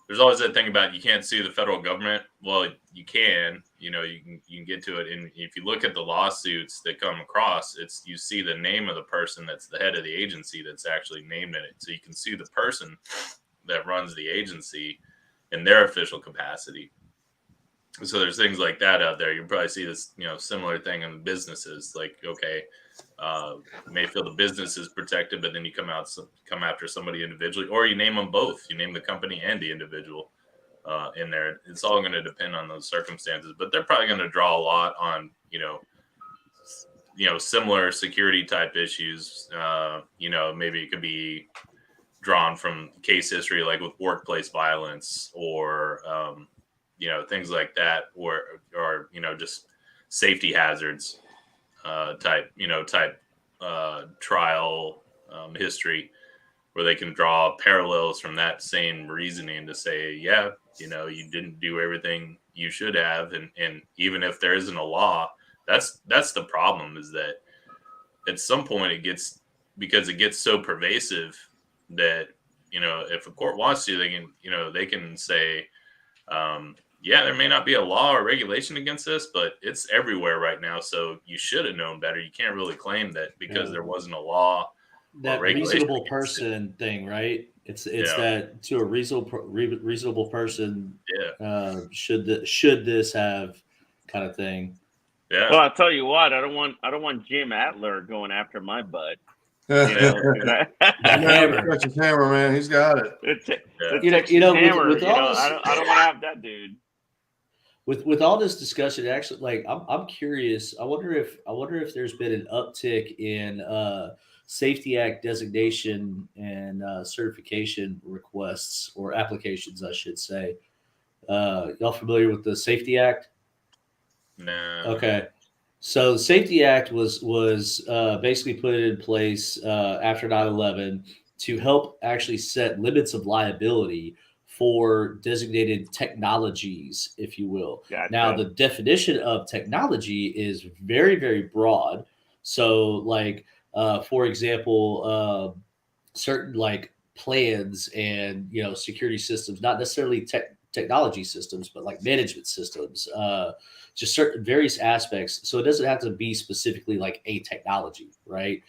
there's always that thing about you can't sue the federal government. Well, you can, you can get to it. And if you look at the lawsuits that come across, you see the name of the person that's the head of the agency that's actually named in it. So you can sue the person that runs the agency in their official capacity. So there's things like that out there. You probably see this, similar thing in businesses. Like, okay, you may feel the business is protected, but then you come after somebody individually, or you name them both. You name the company and the individual in there. It's all going to depend on those circumstances, but they're probably going to draw a lot on, similar security type issues. Maybe it could be drawn from case history, like with workplace violence or, things like that, or just safety hazards type trial history, where they can draw parallels from that same reasoning to say, yeah, you didn't do everything you should have, and even if there isn't a law, that's the problem, is that at some point because it gets so pervasive that if a court wants to, they can say, yeah, there may not be a law or regulation against this, but it's everywhere right now. So you should have known better. You can't really claim that because there wasn't a law or That regulation reasonable against it. person thing, right? It's Yeah. that to a reasonable person, Yeah. should this have kind of thing. Yeah. Well, I'll tell you what, I don't want Jim Adler going after my butt. You know, 'cause That hammer. hammer. Texas hammer, man. He's got it. the You know, Texas with hammer. all this- I don't want to have that dude. With all this discussion, actually, like I'm curious. I wonder if there's been an uptick in Safety Act designation and certification requests or applications, I should say. Y'all familiar with the Safety Act? No. Okay. So the Safety Act was basically put in place after 9/11 to help actually set limits of liability for designated technologies, if you will. Gotcha. Now, the definition of technology is very, very broad. So, like, for example, certain like plans and security systems, not necessarily technology systems, but like management systems, just certain various aspects. So it doesn't have to be specifically like a technology, right?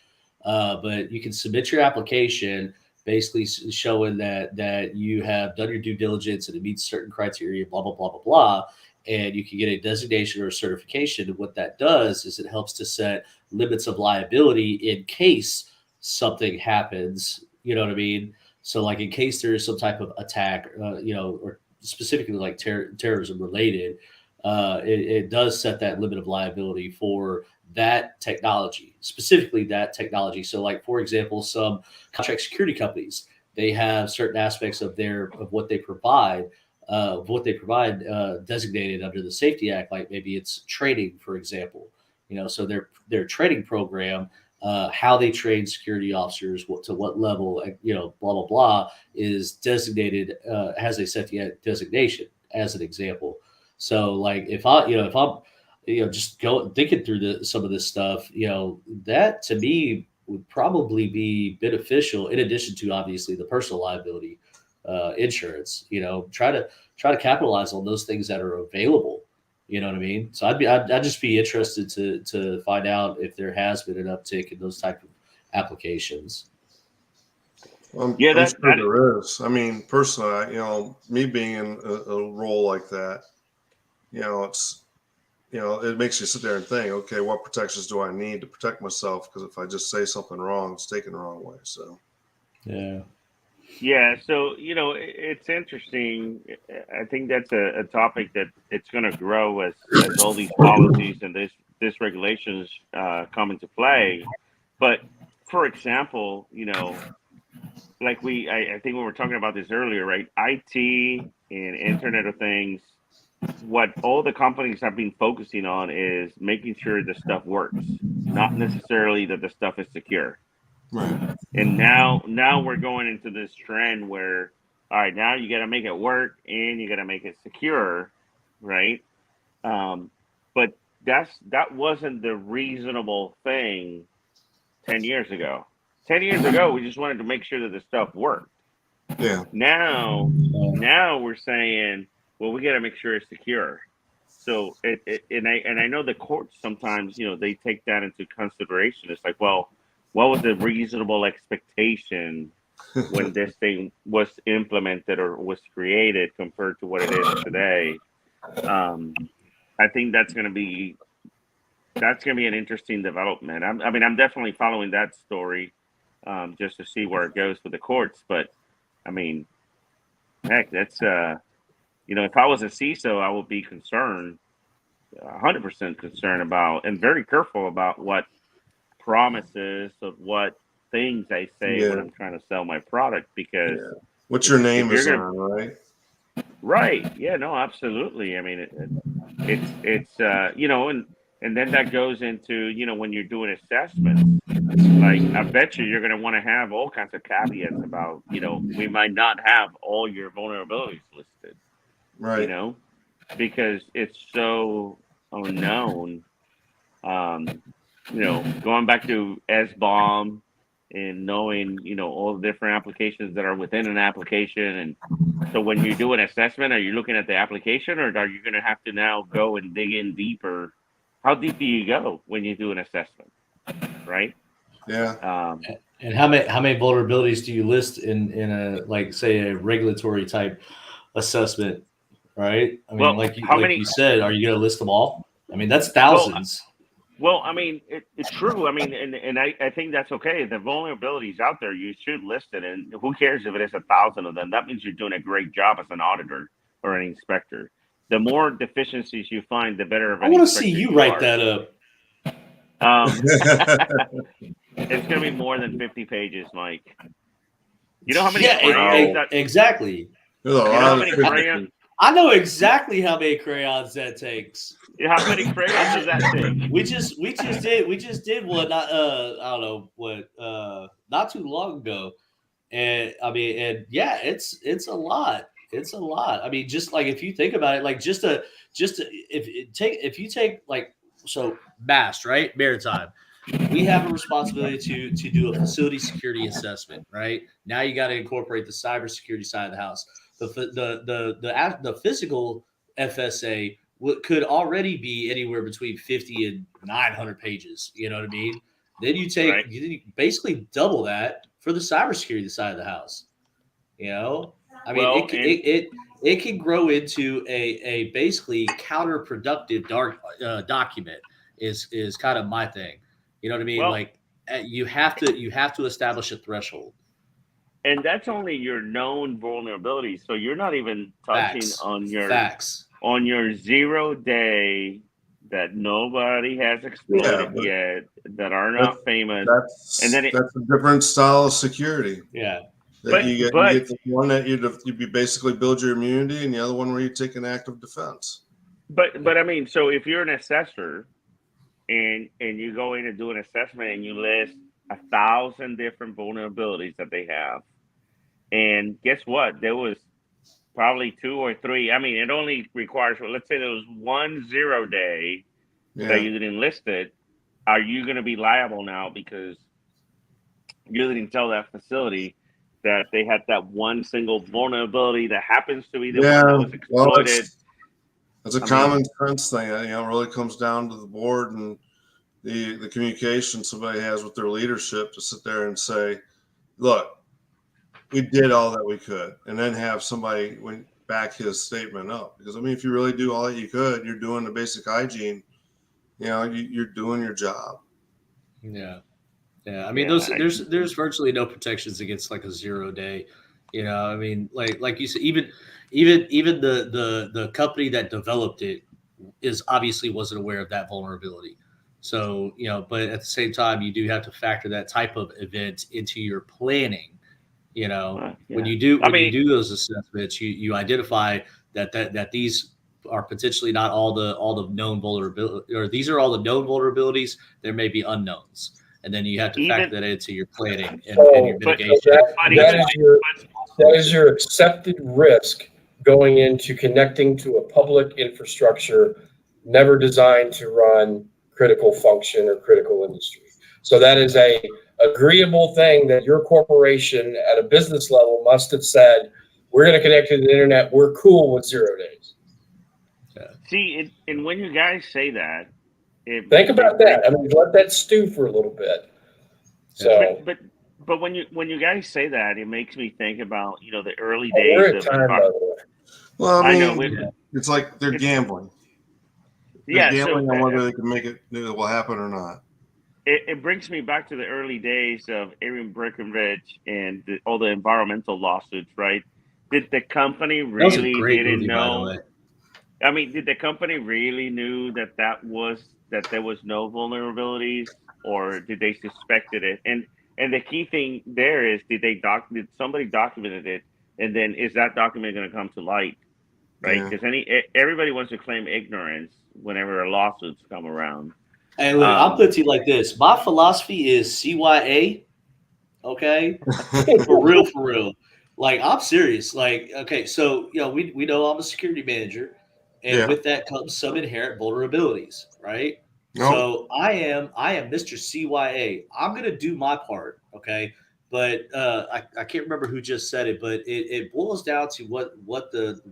But you can submit your application basically showing that you have done your due diligence and it meets certain criteria, blah blah blah blah blah, and you can get a designation or a certification. And what that does is it helps to set limits of liability in case something happens. You know what I mean? So, like, in case there is some type of attack, or specifically like terrorism related, it does set that limit of liability for that technology, specifically that technology. So, like, for example, some contract security companies, they have certain aspects of what they provide. Designated under the Safety Act, like maybe it's training, for example. So their training program, how they train security officers, to what level, blah blah blah, is designated, has a Safety Act designation, as an example. So, like, if I'm just thinking through some of this stuff, that to me would probably be beneficial, in addition to obviously the personal liability insurance. Try to capitalize on those things that are available. You know what I mean? So I'd just be interested to find out if there has been an uptick in those type of applications. I'm Yeah, sure there is. I mean, personally, me being in a role like that, it's, it makes you sit there and think, okay, what protections do I need to protect myself? Because if I just say something wrong, it's taken the wrong way. So, yeah. Yeah, so it's interesting. I think that's a topic that it's going to grow as all these policies and this regulations come into play. But for example, like I think we were talking about this earlier, right? IT and Internet of Things. What all the companies have been focusing on is making sure the stuff works, not necessarily that the stuff is secure. right. And now we're going into this trend where, all right, now you got to make it work and you got to make it secure, right? But that wasn't the reasonable thing 10 years ago. 10 years ago, we just wanted to make sure that the stuff worked. Yeah. Now we're saying, well, we got to make sure it's secure. So and I know the courts sometimes, they take that into consideration. It's like, well, what was the reasonable expectation when this thing was implemented or was created compared to what it is today? I think that's going to be an interesting development. I'm definitely following that story just to see where it goes with the courts. But I mean, heck, that's if I was a CISO, I would be concerned, 100% concerned about, and very careful about what promises of what things I say when I'm trying to sell my product, because what your name is on, right? Right. Yeah, no, absolutely. I mean, it's and then that goes into, when you're doing assessments, like, I bet you're going to want to have all kinds of caveats about, we might not have all your vulnerabilities listed, Right. Because it's so unknown. Going back to SBOM, and knowing, all the different applications that are within an application. And so when you do an assessment, are you looking at the application, or are you going to have to now go and dig in deeper? How deep do you go when you do an assessment, right? Yeah. And how many vulnerabilities do you list in a, like, say, a regulatory type assessment, right? I mean, Well, like how you many? said, are you going to list them all? I mean, that's Well, thousands. Well, I mean, it's true. I mean, and I think that's okay. The vulnerabilities out there, you should list it. And who cares if it is 1,000 of them? That means you're doing a great job as an auditor or an inspector. The more deficiencies you find, the better of I an want to see inspector you you write are. that up. It's going to be more than 50 pages, Mike. You know how many Yeah, crayons exactly. There's a you know lot how of many pictures. crayons? I know exactly how many crayons that takes. How many crayons does that take? We just did one, not I don't know what, not too long ago. And I mean, and yeah, it's a lot. It's a lot. I mean, just like, if you think about it, like, if you take, like, so MaST, right? Maritime. We have a responsibility to do a facility security assessment, right? Now you got to incorporate the cybersecurity side of the house. The physical FSA could already be anywhere between 50 and 900 pages. You know what I mean? Then Right. you basically double that for the cybersecurity side of the house. You know, I mean, Well, it can grow into a basically counterproductive document is kind of my thing. You know what I mean? well, Like, you have to establish a threshold. and that's only your known vulnerabilities. So you're not even touching Facts. on your Facts. 0 day that nobody has Yeah, exploited but yet, that are not famous. And then that's a different style of security. Yeah. That But- you but- get the one that you basically build your immunity, and the other one where you take an active defense. but I mean, so if you're an assessor and you go in and do an assessment and you list 1,000 different vulnerabilities that they have, and guess what? There was probably 2 or 3. I mean, it only requires, let's say there was 1 day Yeah. that you didn't list it. Are you going to be liable now because you didn't tell that facility that they had that one single vulnerability that happens to be the one that was exploited? It's a I mean- common sense thing. It really comes down to the board and the communication somebody has with their leadership to sit there and say, look, we did all that we could, and then have somebody back his statement up. Because, I mean, if you really do all that you could, you're doing the basic hygiene, you're doing your job. Yeah. Yeah. I mean, Yeah, there's virtually no protections against, like, a 0 day. I mean, like you said, even the company that developed it obviously wasn't aware of that vulnerability. So, but at the same time, you do have to factor that type of event into your planning. yeah. When you do I mean- you do those assessments, you identify that these are potentially not all the known vulnerabilities, or these are all the known vulnerabilities. There may be unknowns, and then you have to factor that into your planning and your mitigation. That is your accepted risk going into connecting to a public infrastructure never designed to run critical function or critical industry. So that is a agreeable thing that your corporation at a business level must have said, we're going to connect to the internet. We're cool with 0 days. See, and when you guys say that, Think about that. I mean, let that stew for a little bit. So, but when you guys say that, it makes me think about the early we're days at of time, by the way. Well, I I mean, know. it's like they're gambling. They're Yeah, gambling on so whether they can make it will happen or not. it brings me back to the early days of Aaron Breckenridge and all the environmental lawsuits, right? Did the company That was a really great didn't movie, by the know? way. I mean, did the company really knew that there was no vulnerabilities, or did they suspected it? And the key thing there is, did somebody documented it, and then is that document going to come to light, right? Yeah. Because everybody wants to claim ignorance whenever lawsuits come around. Hey, look, I'll put it to you like this. My philosophy is CYA. Okay, for real. Like, I'm serious. Like, okay, so we know I'm a security manager, and with that comes some inherent vulnerabilities, right? Nope. So I am Mr. CYA. I'm gonna do my part, okay? But I can't remember who just said it, but it boils down to what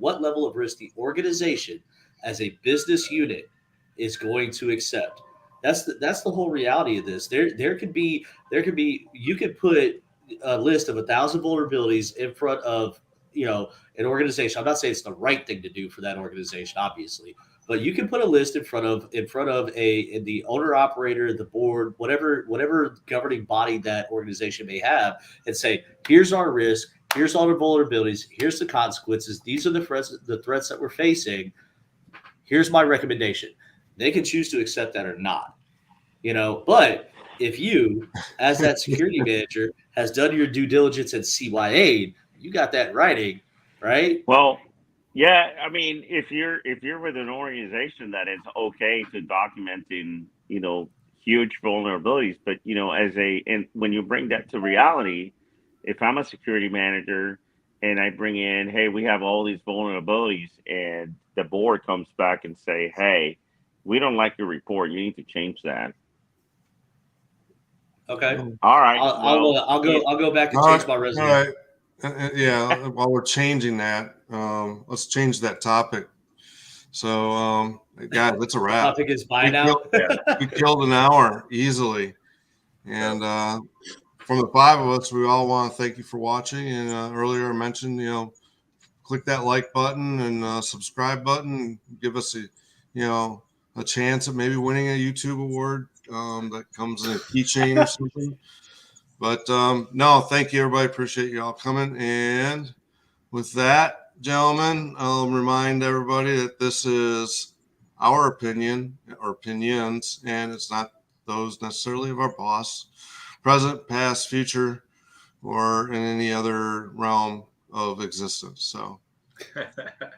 level of risk the organization as a business unit is going to accept. That's the whole reality of this. There could be you could put a list of 1,000 vulnerabilities in front of an organization. I'm not saying it's the right thing to do for that organization, obviously, but you can put a list in front of the owner operator, the board, whatever governing body that organization may have, and say, here's our risk, here's all the vulnerabilities, here's the consequences, these are the threats that we're facing. Here's my recommendation. They can choose to accept that or not. But if you, as that security manager, has done your due diligence and CYA, you got that in writing, right? Well, yeah, I mean, if you're with an organization that is okay to documenting, huge vulnerabilities, but and when you bring that to reality, if I'm a security manager and I bring in, hey, we have all these vulnerabilities, and the board comes back and say, hey, we don't like your report, you need to change that. Okay. All right. I'll go back and change my resume. All right. Yeah. While we're changing that, let's change that topic. So, guys, it's a wrap. Topic is buy now. We killed an hour easily, and from the 5 of us, we all want to thank you for watching. And earlier I mentioned, click that like button and subscribe button. Give us a chance at maybe winning a YouTube award that comes in a keychain or something. But no, thank you, everybody. Appreciate you all coming. And with that, gentlemen, I'll remind everybody that this is our opinion or opinions, and it's not those necessarily of our boss, present, past, future, or in any other realm of existence. So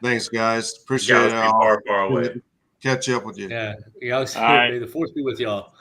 thanks, guys. Appreciate it. Far away. Catch up with you. Yeah. May the force be with y'all.